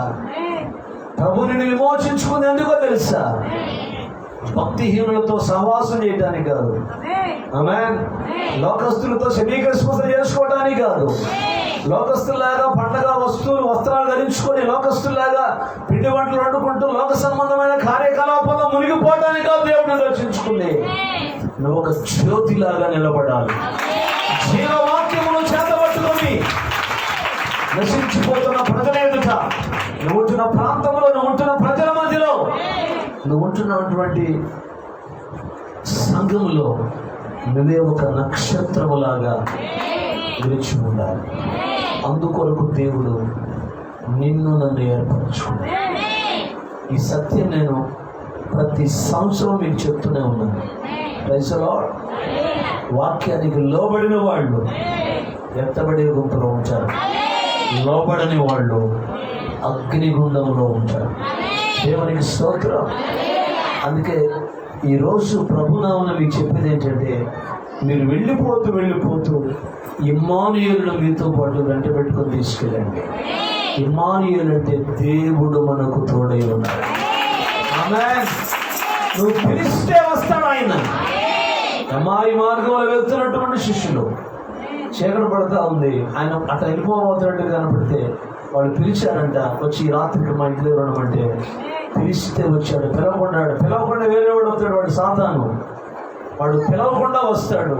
ప్రభు నిన్ను విమోచించుకుని ఎందుకో తెలుసా? భక్తిహీనులతో సహవాసం చేయడానికి కాదు, ఆమేన్, లోకస్తులతో శని క్రిస్మస్ చేసుకోవడానికి కాదు, లోకస్తుల్లాగా పండగ వస్త్రాలు ధరించుకొని లోకస్తుల్లాగా పిండి వంటలు వండుకుంటూ లోక సంబంధమైన కార్యకలాపాల్లో మునిగిపోవడానికి కాదు దేవుడిని రక్షించుకుంది. నువ్వు ఒక జ్యోతిలాగా నిలబడాలి. జీవవాక్యమును చేతబట్టుకొని నశించిపోతున్న ప్రజల ఎదుట, నువ్వు ఉంటున్న ప్రాంతంలో, నువ్వు ఉంటున్న ప్రజల మధ్యలో, నువ్వు ఉంటున్నటువంటి సంఘములో నువ్వే ఒక నక్షత్రములాగా విరిచి ఉండాలి. అందుకొరకు దేవుడు నిన్ను నన్ను ఏర్పరచుకున్నాడు. ఈ సత్యం నేను ప్రతి సంవత్సరం మీకు చెప్తూనే ఉన్నాను. Praise the Lord. వాక్యానికి లోబడిన వాళ్ళు ఎత్తబడే గుంపులో ఉంటారు, లోబడని వాళ్ళు అగ్నిగుండంలో ఉంటారు. దేవునికి స్తోత్రం. అందుకే ఈరోజు ప్రభునామన మీకు చెప్పేది ఏంటంటే, మీరు వెళ్ళిపోతూ ఇమ్మానుయేలును మీతో పాటు వెంట పెట్టుకొని తీసుకెళ్ళండి. ఇమ్మానుయేలు అంటే దేవుడు మనకు తోడై ఉన్నాడు. ఆమేన్. నువ్వు పిలిస్తే వస్తాడు ఆయన. అమ్మాయి మార్గంలో వెళ్తున్నటువంటి శిష్యులు చీకటి పడుతూ ఉంది, ఆయన అట్లా వెళ్ళిపోబోతున్నట్టు కనపడితే వాళ్ళు పిలిచారంట, వచ్చి రాత్రికి మా ఇంటి దగ్గర ఉండమంటే పిలిస్తే వచ్చాడు. పిలవకుండా వేరేవాడు వస్తాడు, వాడు సాతాను. వాడు పిలవకుండా వస్తాడు,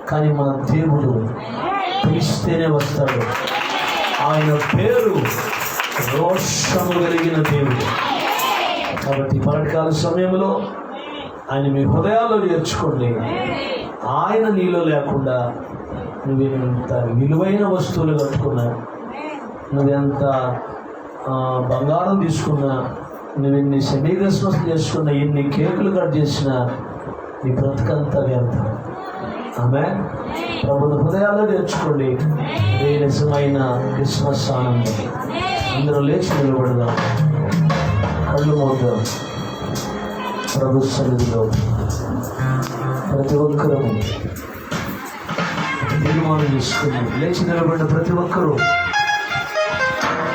కానీ మన దేవుడు పిలిస్తేనే వస్తాడు. ఆయన పేరు రోషము కలిగిన దేవుడు. కాబట్టి పరకాల సమయంలో ఆయన మీ హృదయాల్లో చేర్చుకోండి. ఆయన నీలో లేకుండా నువ్వెంత విలువైన వస్తువులు కట్టుకున్నా, నువ్వెంత బంగారం తీసుకున్నా, నువ్వెన్ని సెమీ క్రిస్మస్ చేసుకున్నా, ఎన్ని కేకులు కట్ చేసినా నీ బ్రతుకంతా వ్యర్థం. ఆమేన్. ప్రభుని హృదయాల్లో నేర్చుకోండి ఏ నిజమైన క్రిస్మస్ ఆనందం. అందరూ లేచి నిలబడదాం, కళ్ళు మూద్దాం. ప్రభు సన్నిధిలో ప్రతి ఒక్కరూ తీర్మానం తీసుకుని లేచి నిలబడిన ప్రతి ఒక్కరూ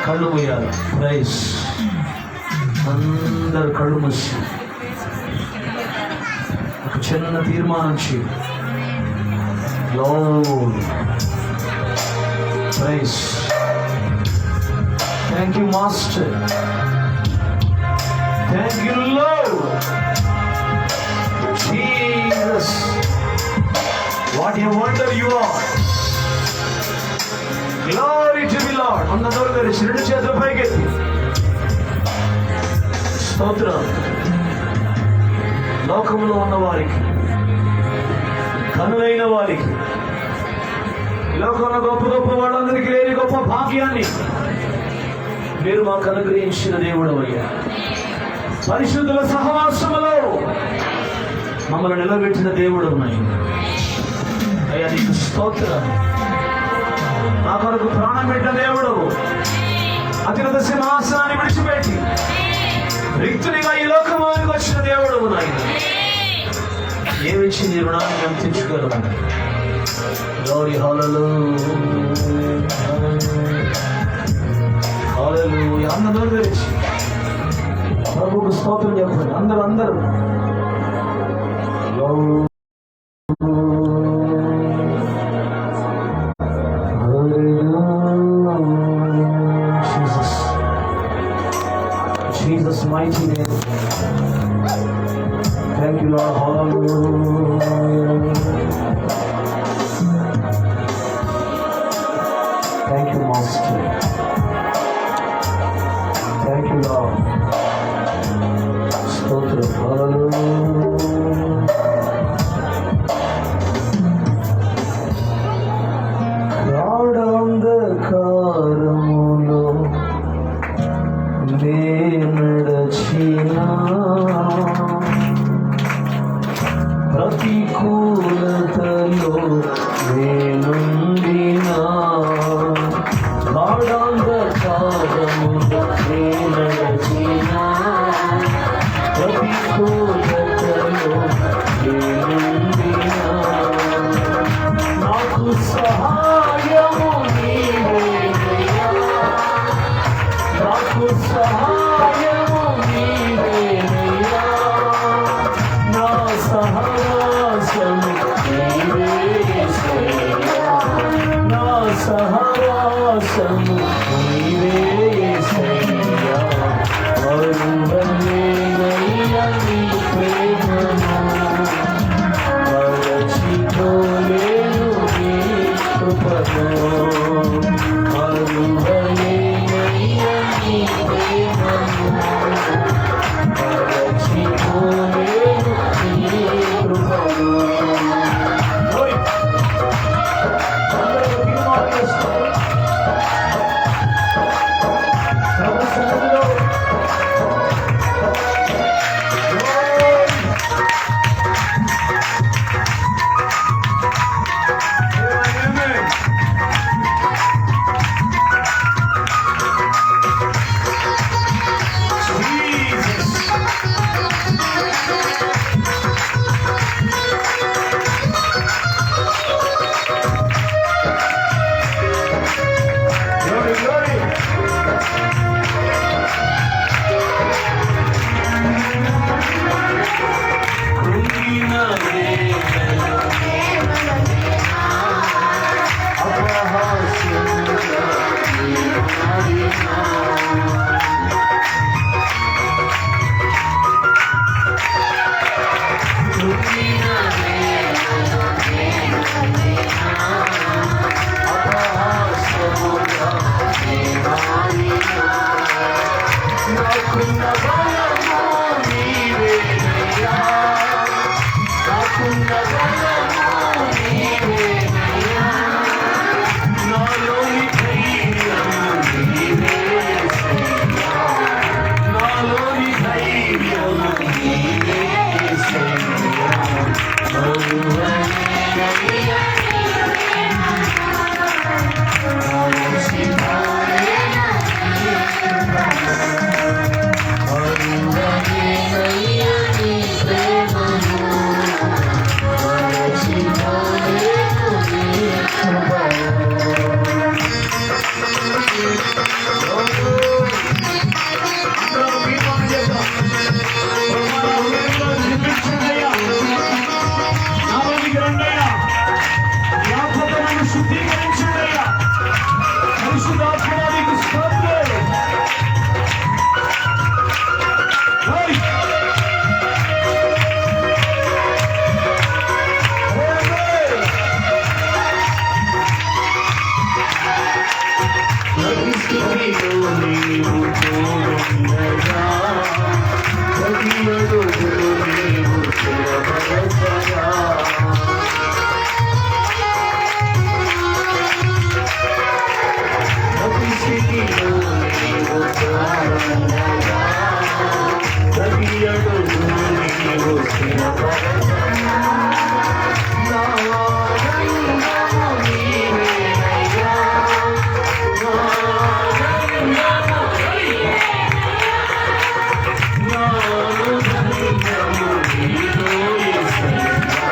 కళ్ళు మూయాలి. ప్రైజ్. అందరు కళ్ళు మూసి ఒక చిన్న తీర్మానం చేయి. Lord, praise. Thank you, Master. Thank you, Lord. Jesus, what a wonder you are. Glory to the Lord. అందరూ కలిసి రెండు చేతుల పైకెత్తి స్తోత్రం. లోకంలో ఉన్న వారికి, కనులైన వారికి, లోకంలో గొప్ప గొప్ప వాళ్ళందరికీ లేని గొప్ప భాగ్యాన్ని మీరు మాకు అనుగ్రహించిన దేవుడు అయ్యా. పరిశుద్ధుల సహవాసములో మమ్మల్ని నిలబెట్టిన దేవుడు ఉన్నాయి అయ్యా. నీకు స్తోత్రం. నా కొరకు ప్రాణం పెట్టిన దేవుడు, అత్యున్నత సింహాసనాన్ని విడిచిపెట్టి రిక్తునిగా ఈ లోకంలోకి వచ్చిన దేవుడు ఉన్నాయి. ఏమిచ్చి నీ రుణాన్ని మేము తెచ్చుకోగలము. Glory, hallelujah, hallelujah. అందరూ తెచ్చి ప్రభువుకు స్తోత్రం చెప్పండి. అందరూ Jesus mighty name. Thank you, Lord. Hallelujah. Thank you, Master. Thank you, Lord. Stotram. Hallelujah. గాఢాంధకారములో నే నడచినా, ప్రతికూలతలో నే అంధకారములో నే నడచినా, ప్రతికూలతలో నేనుండినా, నాకు సహాయము నీవేనయ్యా, నాకు సహాయము నీవేనయ్యా, నా సహవాసము నీవే యేసయ్యా, నా సహవాసము నీవే యేసయ్యా, మరువలేనయ్యా నీ ప్రేమను, మరచిపోలేను నీ కృపను, మరువలేనయ్యా నీ ప్రేమను, మరచిపోలేను నీ కృపను. అందరూ తీర్మానం చేసుకోండి. ప్రభు సన్నిధిలో నాకున్న బలము నీవేనయ్యా, నాకున్న బలము నీవేనయ్యా, నాలోని ధైర్యము నీవే యేసయ్యా, నాలోని ధైర్యము నీవే యేసయ్యా, మరువలేనయ్యా శుద్ధీకరించండియా, పరిశుద్ధాత్మనికి స్తోత్రం. ప్రతి స్థితిలో నీవు తోడుండగా, ప్రతి అడుగులో నీవు స్థిరపరచగా, ప్రతి స్థితిలో నీవు తోడుండగా, ప్రతి అడుగులో నీవు స్థిరపరచగా, నా ఆనందము నీవేనయ్యా, నా ఆనందము నా అనుబంధము నీతో యేసయ్యా,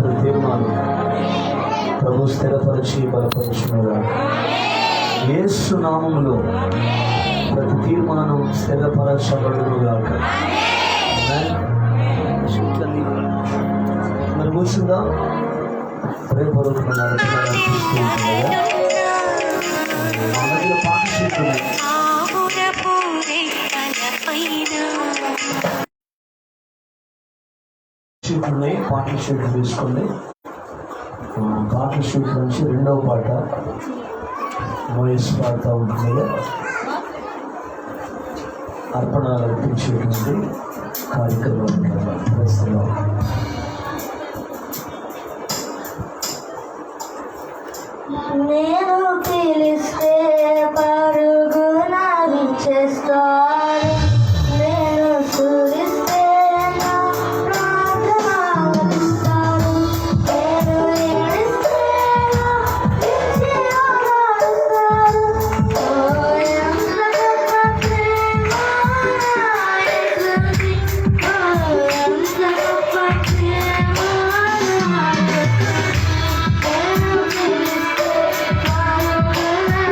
ప్రతి తీర్మానం ప్రభు స్థిరపరిచి బలపరుచునుగా. యేసు నామములో ప్రతి తీర్మానం స్థిరపరచబడునుగాక. మరి కూర్చుందా ప్రేమపూర్వకమైన అనిపిస్తూ ఉంటుందా? మా మధ్యలో పార్టీషీట్ ఉన్నాయి, పార్టీషీట్ తీసుకోండి. పార్టీషీట్ నుంచి రెండవ పాట వాయిస్ పాడుతూ ఉంటుంది. అర్పణలు అర్పించేటువంటి కార్యక్రమం చేస్తున్నాం. నేను పిలిస్తే పరుగున విచ్చేస్తారు, నేను సురిస్తే నా ప్రార్థన ఆలకిస్తారు, నేను ఏడిస్తే నా పిలిచి ఆదరిస్తారు. ఓ ఎంత గొప్ప ప్రేమ నా యేసుది, ఓ ఎంత గొప్ప ప్రేమ నా యేసుది. నేను పిలిస్తే పరుగున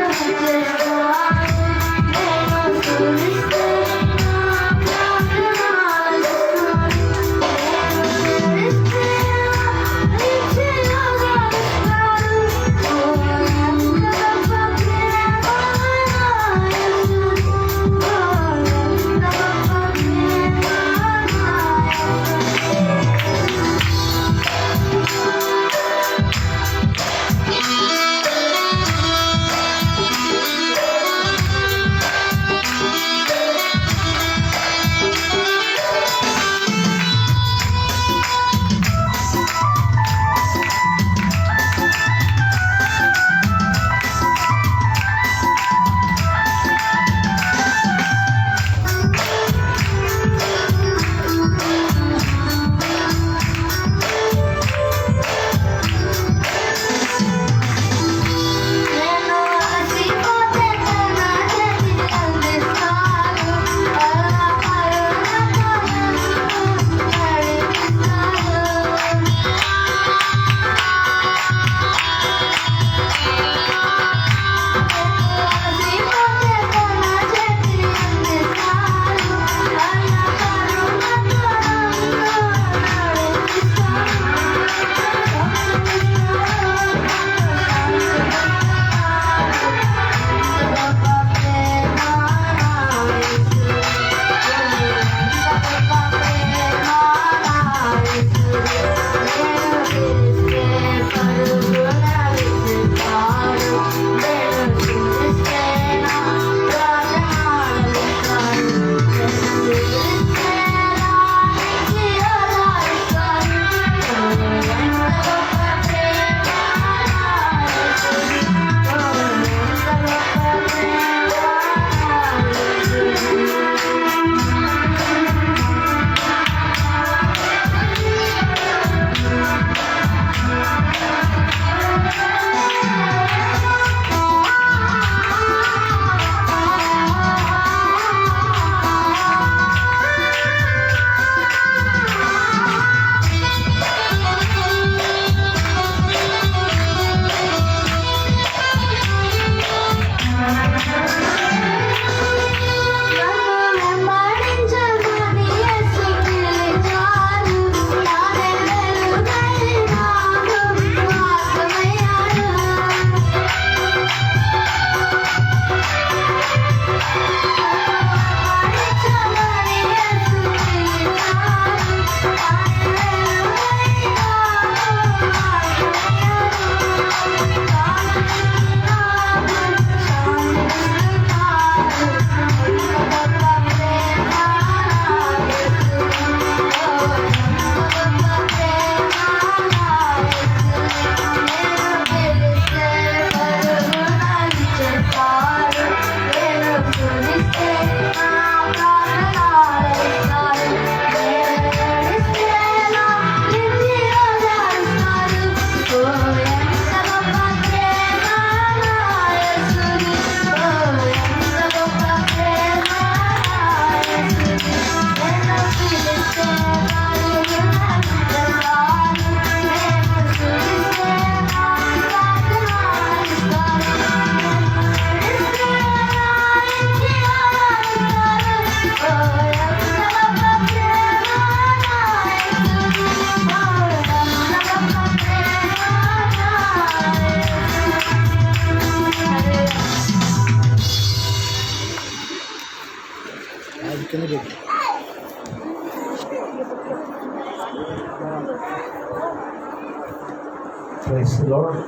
ప్రైజ్ ది లార్డ్.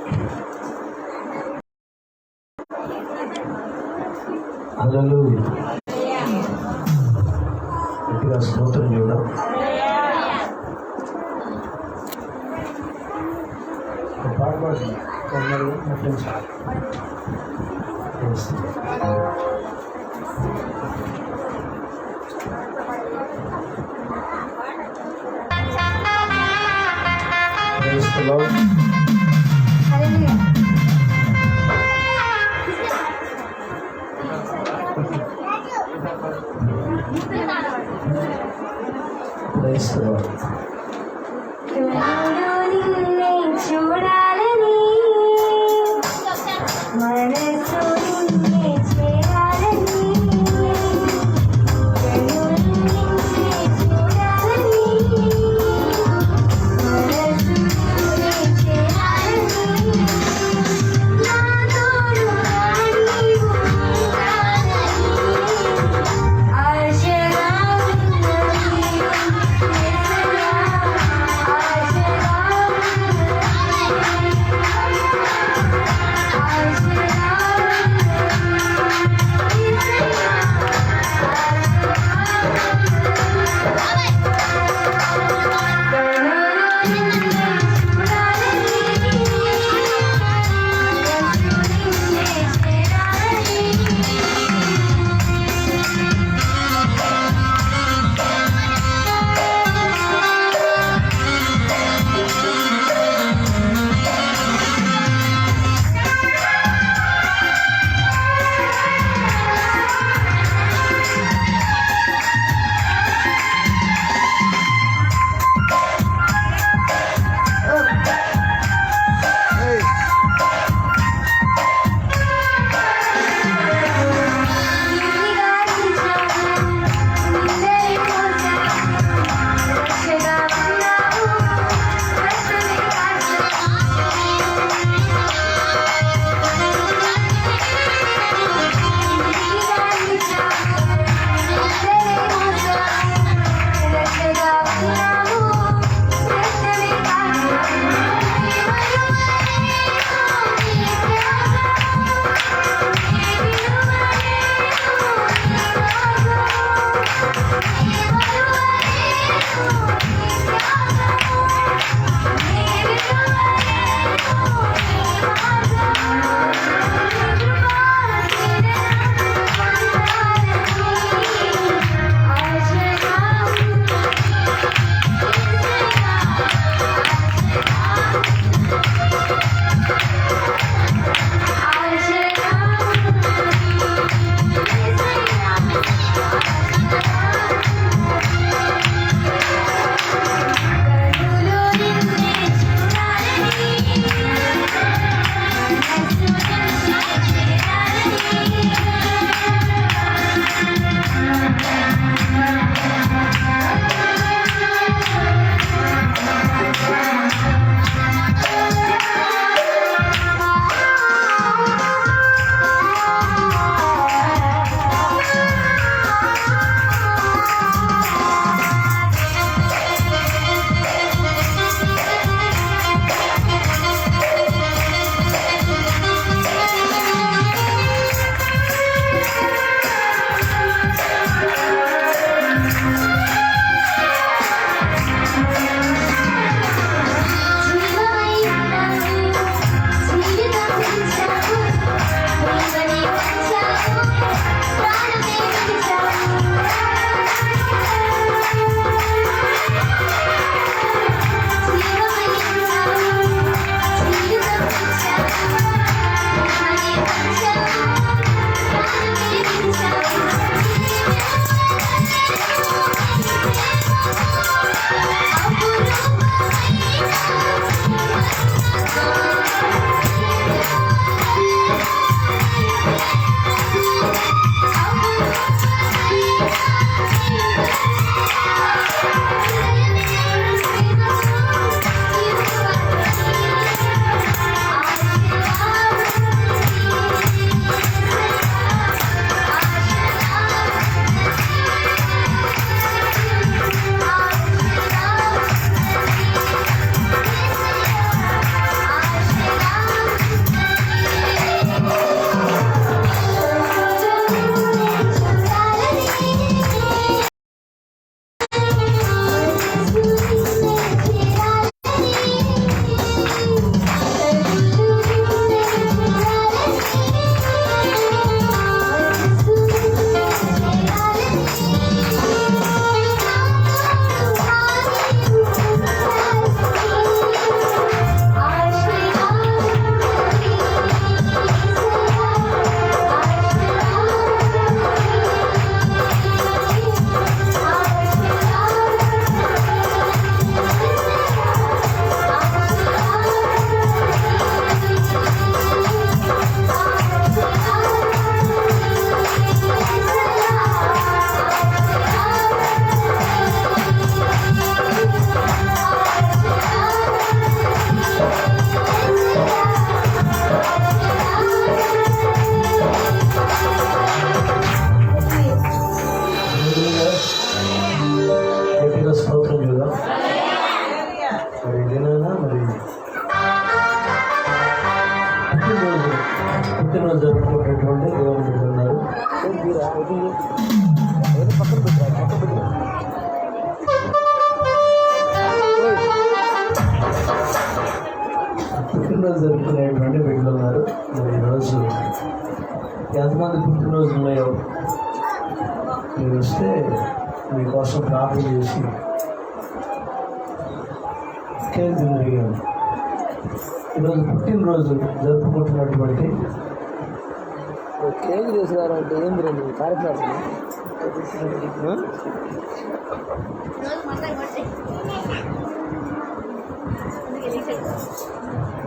హల్లెలూయా. గట్టిగా స్తోత్రం చూద్దాం. పాట పాడుతుంది మా friends. Praise the Lord. Hallelujah. Praise the Lord. నిన్నే చూడాలని మనసు నిన్నే చేరాలని నిన్నే చూడాలని మనసు నిన్నే చేరాలని నా తోడుగా నీవు ఉండాలని ఆశగా ఉన్నది యేసయ్యా. పుట్టినరోజు జరుపుకునేటువంటి దేవుని బిడ్డలు ఉన్నారు. పుట్టినరోజు జరుపుకునేటువంటి బిడ్డలు ఉన్నారు. మరి ఈరోజు ఎంతమంది పుట్టినరోజు ఉన్నాయో మీరు వస్తే మీకోసం ప్రార్థన చేసి కేక్ తిరిగాను. ఈరోజు పుట్టినరోజు జరుపుకుంటున్నటువంటి కేక్ తీసుకురారంటే ఏంది రండి కార్యక్రమం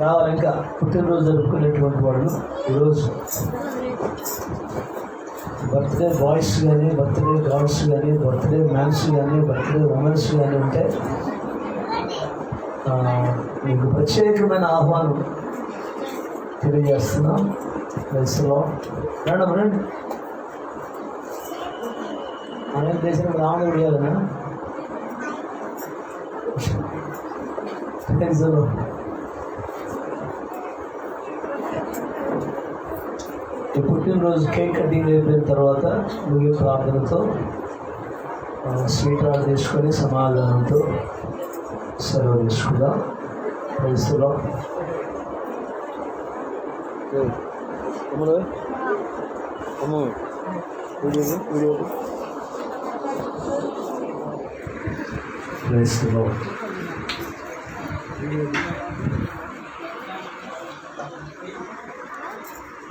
రావాలి. ఇంకా పుట్టినరోజు జరుపుకునేటువంటి వాళ్ళు ఈరోజు బర్త్డే బాయ్స్ కానీ, బర్త్డే గర్ల్స్ కానీ, బర్త్డే మ్యాన్స్ కానీ, బర్త్డే ఉమెన్స్ కానీ ఉంటే మీకు ప్రత్యేకమైన ఆహ్వానం తెలియజేస్తున్నాం. వయసులో రండి మనం దేశం రావడం విడియాలన్నా ఈ పుట్టినరోజు కేక్ కటింగ్ అయిపోయిన తర్వాత ముగి ప్రార్థనతో స్వీట్ ఆర్డర్ తీసుకొని సమాధానంతో సెలవు తీసుకుందాం. వయసులో వయసులో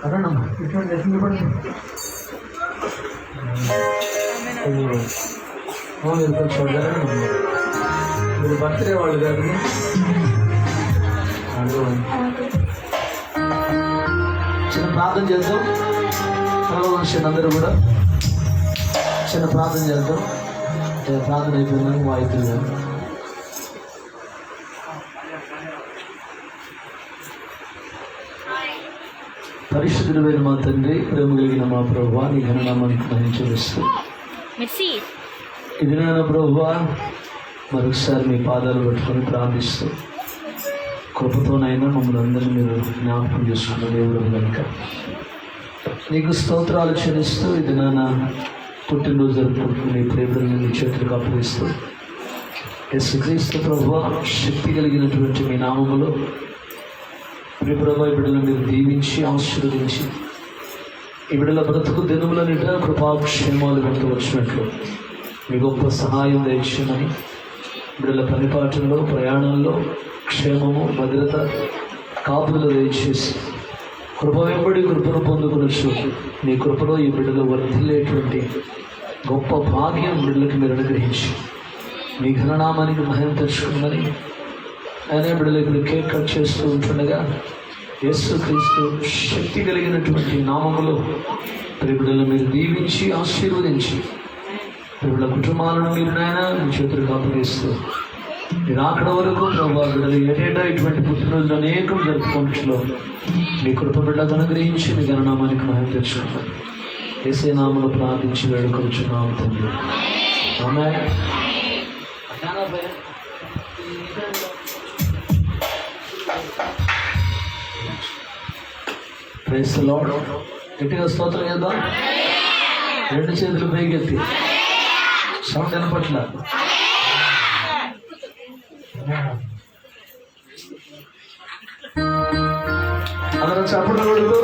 అదనమ్మా ఇటువంటి ఎట్లు పడి మీరు కొంచెం మీరు బర్త్డే వాళ్ళు కాదు. చిన్న ప్రార్థన చేద్దాం. మనుషులు అందరూ కూడా చిన్న ప్రార్థన చేద్దాం. ప్రార్థన అయిపోయిందని వాయిద్యం. పరిశుద్ధుడైన మా తండ్రి, ప్రేమ కలిగిన మా ప్రభువా, నీ ఘననామానికి మహించరిస్తూ ఇది నాన్న ప్రభువా మరొకసారి మీ పాదాలు పట్టుకొని ప్రార్థిస్తూ కృపతోనైనా మమ్మల్ని అందరినీ మీరు జ్ఞాపకం చేసుకున్న దేవుడు కనుక నీకు స్తోత్రాలు చెల్లిస్తూ ఇది నాన్న పుట్టినరోజు జరుపుకుంటున్న మీ ప్రేమలను మీ చేతులకు అప్పగిస్తూ యేసుక్రీస్తు ప్రభువా శక్తి కలిగినటువంటి మీ నామములో మీ ప్రభు ఈ బిడ్డలను మీరు దీవించి ఆశీర్వదించి ఈ బిడ్డల బ్రతుకు దినములన్నిట కృపాక్షేమాలు వెంట వచ్చినట్లు మీ గొప్ప సహాయం దయచేయమని బిడ్డల పనిపాటల్లో ప్రయాణంలో క్షేమము భద్రత కాపుదలు దయచేసి కృప వెంబడి కృపను పొందుకునొచ్చు. నీ కృపలో ఈ బిడ్డలు వర్ధిల్లేటువంటి గొప్ప భాగ్యం బిడ్డలకు మీరు అనుగ్రహించి మీ ఘననామానికి మహిమ తెచ్చుకుందని ఆయన బిడ్డలు ఇప్పుడు కేక్ కట్ చేస్తూ ఉంటుండగా యేసుక్రీస్తు శక్తి కలిగినటువంటి నామములో బిడ్డలను మీరు దీవించి ఆశీర్వదించి బిడ్డల కుటుంబాలను మీరు నాయన మీ చేతులు కాపువేస్తూ మీరు అక్కడ వరకు ప్రభావ బిడ్డలు ఏటేటా ఇటువంటి పుట్టినరోజులు అనేకం జరుపుకుంటులో మీ కృప బిడ్డకు అనుగ్రహించి మీ ఘననామానికి మహిమ తెచ్చుకుంటారు. యేసే నామములో ప్రార్థించి వేడుకొచ్చున్నాము తండ్రి. ఆమేన్. Praise the Lord. గట్టిగా స్తోత్రం చేద్దాం. రెండు చేతులు పైకెత్తి సౌండ్ వినపట్ల. అందరం చప్పట్లు కొడుతూ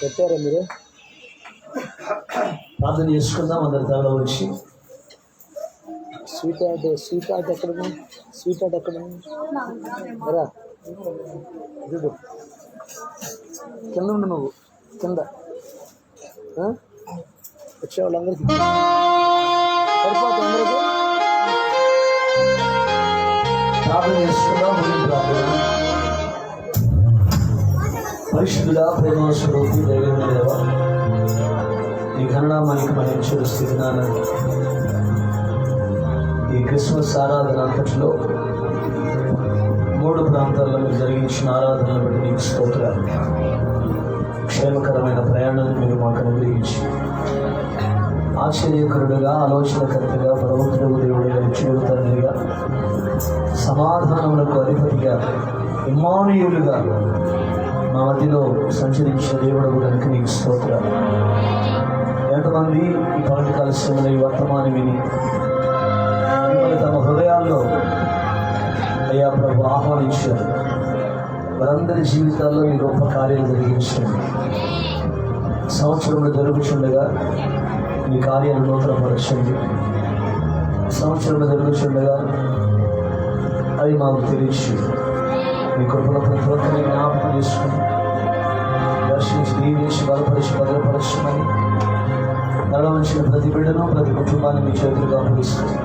పెట్టారా మీరు? ప్రార్థన చేసుకుందాం అందరి తలలో వచ్చి. స్వీట్ హార్ట్ ఎక్కడ ఉంది? స్వీట్ హార్ట్ ఎక్కడ ఉంది? రా చూడు, కింద ఉండు నువ్వు, కింద వచ్చే వాళ్ళందరికీ సరిపోతుంది. అందరికీ ప్రార్థన చేసుకుందాం. ముందు ప్రార్థన. పరిశుద్ధుడా, ప్రేమస్వరూపి, దైవమైన దేవా, నీ ఘననామానికి మహించిన స్థితినాను ఈ క్రిస్మస్ ఆరాధన అంతటిలో 3 ప్రాంతాల్లో మీరు జరిగించిన ఆరాధనలు బట్టి నీకు స్తోత్రాలు. క్షేమకరమైన ప్రయాణాన్ని మీరు మాకు అనుగ్రహించి ఆశ్చర్యకరుడుగా, ఆలోచనకర్తగా, బలవంతుడు దేవుడిగా, నిత్యుడు తండ్రిగా, సమాధానములకు అధిపతిగా, ఇమ్మానుయేలుగా మా మధ్యలో సంచరించిన దేవుడు కనుక నీకు స్తోత్రాలు. ఎంతమంది ఈ పాటి కాలశ్రమంలో ఈ వర్తమానం విని మిమ్మల్ని తమ హృదయాల్లో అయ్యా ప్రభు ఆహ్వానించారు, వారందరి జీవితాల్లో ఈ గొప్ప కార్యాలు జరిగించండి. సంవత్సరంలో జరుగుతుండగా ఈ కార్యాలు నూతనపరచండి. సంవత్సరంలో జరుగుతుండగా అవి మాకు తెలియచి మీ కృపలో ప్రతి ఒక్కరిని జ్ఞాపకం చేసుకుని దర్శించి, దీవించి, బలపరిచి, భద్రపరచమని నడవలసిన ప్రతి బిడ్డను, ప్రతి కుటుంబాన్ని మీ చేతులుగా అప్పగిస్తుంది.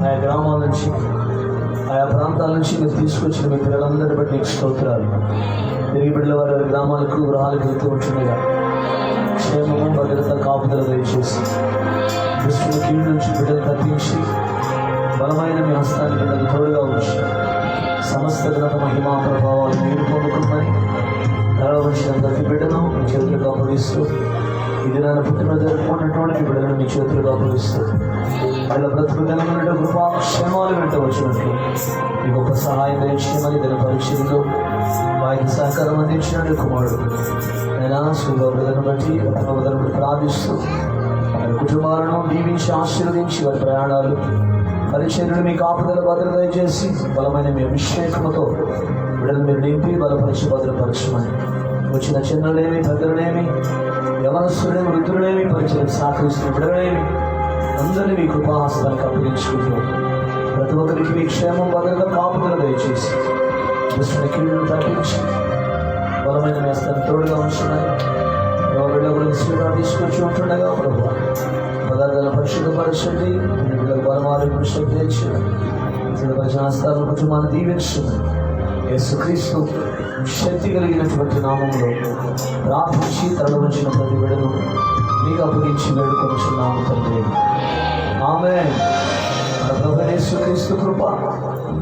ఆయా గ్రామాల నుంచి, ఆయా ప్రాంతాల నుంచి మీరు తీసుకొచ్చిన మీ పిల్లలందరి బట్టి నీకు స్తోత్రాలు. తిరిగి బిడ్డల వారి గ్రామాలకు, గృహాలకు వెళ్తూ ఉంటుండగా క్షేమము, భద్రత, కాపుదల దయచేసి దుష్టుల కీడు నుంచి బిడ్డలు తప్పించి బలమైన మీ హస్తాన్ని బిడ్డలు తోడుగా ఉంచి సమస్త ఘనత, మహిమా, ప్రభావాలు మీరు పొందుకున్నాయి. నడవలసిన ప్రతి బిడ్డను మీ చేతులుగా అప్పగిస్తూ ఈ దినాన్ని పుట్టినరోజు జరుపుకున్నటువంటి బిడ్డలను మీ చేతులుగా అప్పగిస్తూ వాళ్ళ బ్రతుకు దినముల కృపా క్షేమాలు వెంట వచ్చినట్లు ఈ గొప్ప సహాయం దయచేయమని దిన పరీక్షల్లో వారికి సహకారం అందించినట్టు కుమారుడు నేను శుభ్రతను బట్టి బట్టి ప్రార్థిస్తూ వారి కుటుంబాలను దీవించి ఆశీర్వదించి వారి ప్రయాణాలు పరిచర్యలు మీ కాపుదల భద్రత దయచేసి బలమైన మీ అభిషేకముతో బిడ్డలు మీరు నింపి బలపరిచి భద్రపరచమని వచ్చిన చిన్నలేమి, పెద్దలేమి, యవనస్తులేమి, వృద్ధులేమి, పరిచయం సహకరిస్తున్న బిడ్డలేమి అందరినీ మీ కృపాహస్తానికి అప్పగించుకుంటూ ప్రతి ఒక్కరికి మీ క్షేమం, భద్రత, కాపుదల దయచేసి దుష్టుని కీడును తప్పించి బలమైన మీ హస్తాన్ని తోడుగా ఉంచున్నాయి. బిడ్డ గురించి తీసుకొచ్చి ఉంటుండగా ప్రభు పదార్థాల పరిశుద్ధపరచండి, పిల్లలకు బలమారు శక్తి తెచ్చింది, హస్తాలను కుటుంబాన్ని దీవించండి. యేసుక్రీస్తు శక్తి కలిగినటువంటి నామంలో ప్రార్థించి తరలించిన ప్రతి బిడ్డను మీకు అప్పగించి వేడుకొనిచున్నాము తండ్రి. ఆమేన్. మన ప్రభు యేసుక్రీస్తు కృప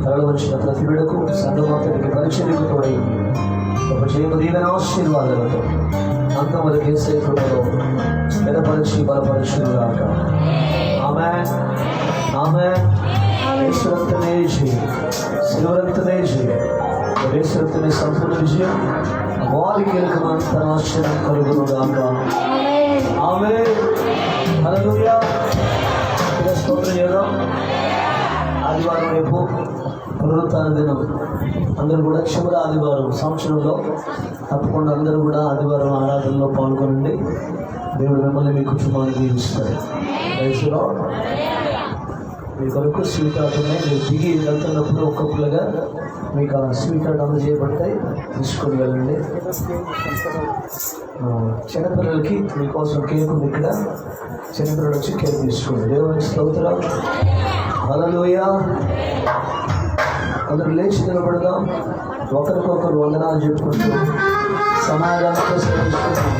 తరలించిన ప్రతి బిడ్డకు సంఘమంతటికి పరిచర్యకు తోడైంది. ఒక జయమ దీవెన ఆశీర్వాదాలతో అంతవరకు యేసే కృపలో స్థిరపరిచి బలపరచుగాక. ఆమేన్. ఆమేన్. యేసు రక్తమే జయం, శిలువ రక్తమే జయం, యేసు రక్తమే సంపూర్ణ విజయం. వారికి నాశనం కలుగునుగాక. ఆమేన్. హల్లెలూయా. స్తోత్రం చేద్దాం. ఆదివారం రేపు పునరుత్థాన దినం. అందరూ కూడా చివరి ఆదివారం సంవత్సరంలో తప్పకుండా అందరూ కూడా ఆదివారం ఆరాధనలో పాల్గొనండి. దేవుడు మిమ్మల్ని మీ కుటుంబాన్ని దీవిస్తాడు. వయసులో మీ కొరకు స్వీట్ ఆర్ట్ ఉన్నాయి. మీరు దిగి వెళ్తున్నప్పుడు ఒక్కొక్కరుగా మీకు ఆ స్వీట్ ఆర్ట్ అందజేయబడతాయి, తీసుకొని వెళ్ళండి. చిన్నపిల్లలకి మీకోసం కేక్ ఉంది ఇక్కడ, చిన్నపిల్లలు వచ్చి కేక్ తీసుకోండి. దేవుని స్తోత్రం. హల్లెలూయా. అందరూ లేచి నిలబడదాం. ఒకరికొకరు వందనాలు చెప్పుకుంటూ సమాధానంతో సెలవుకుంటున్నాం.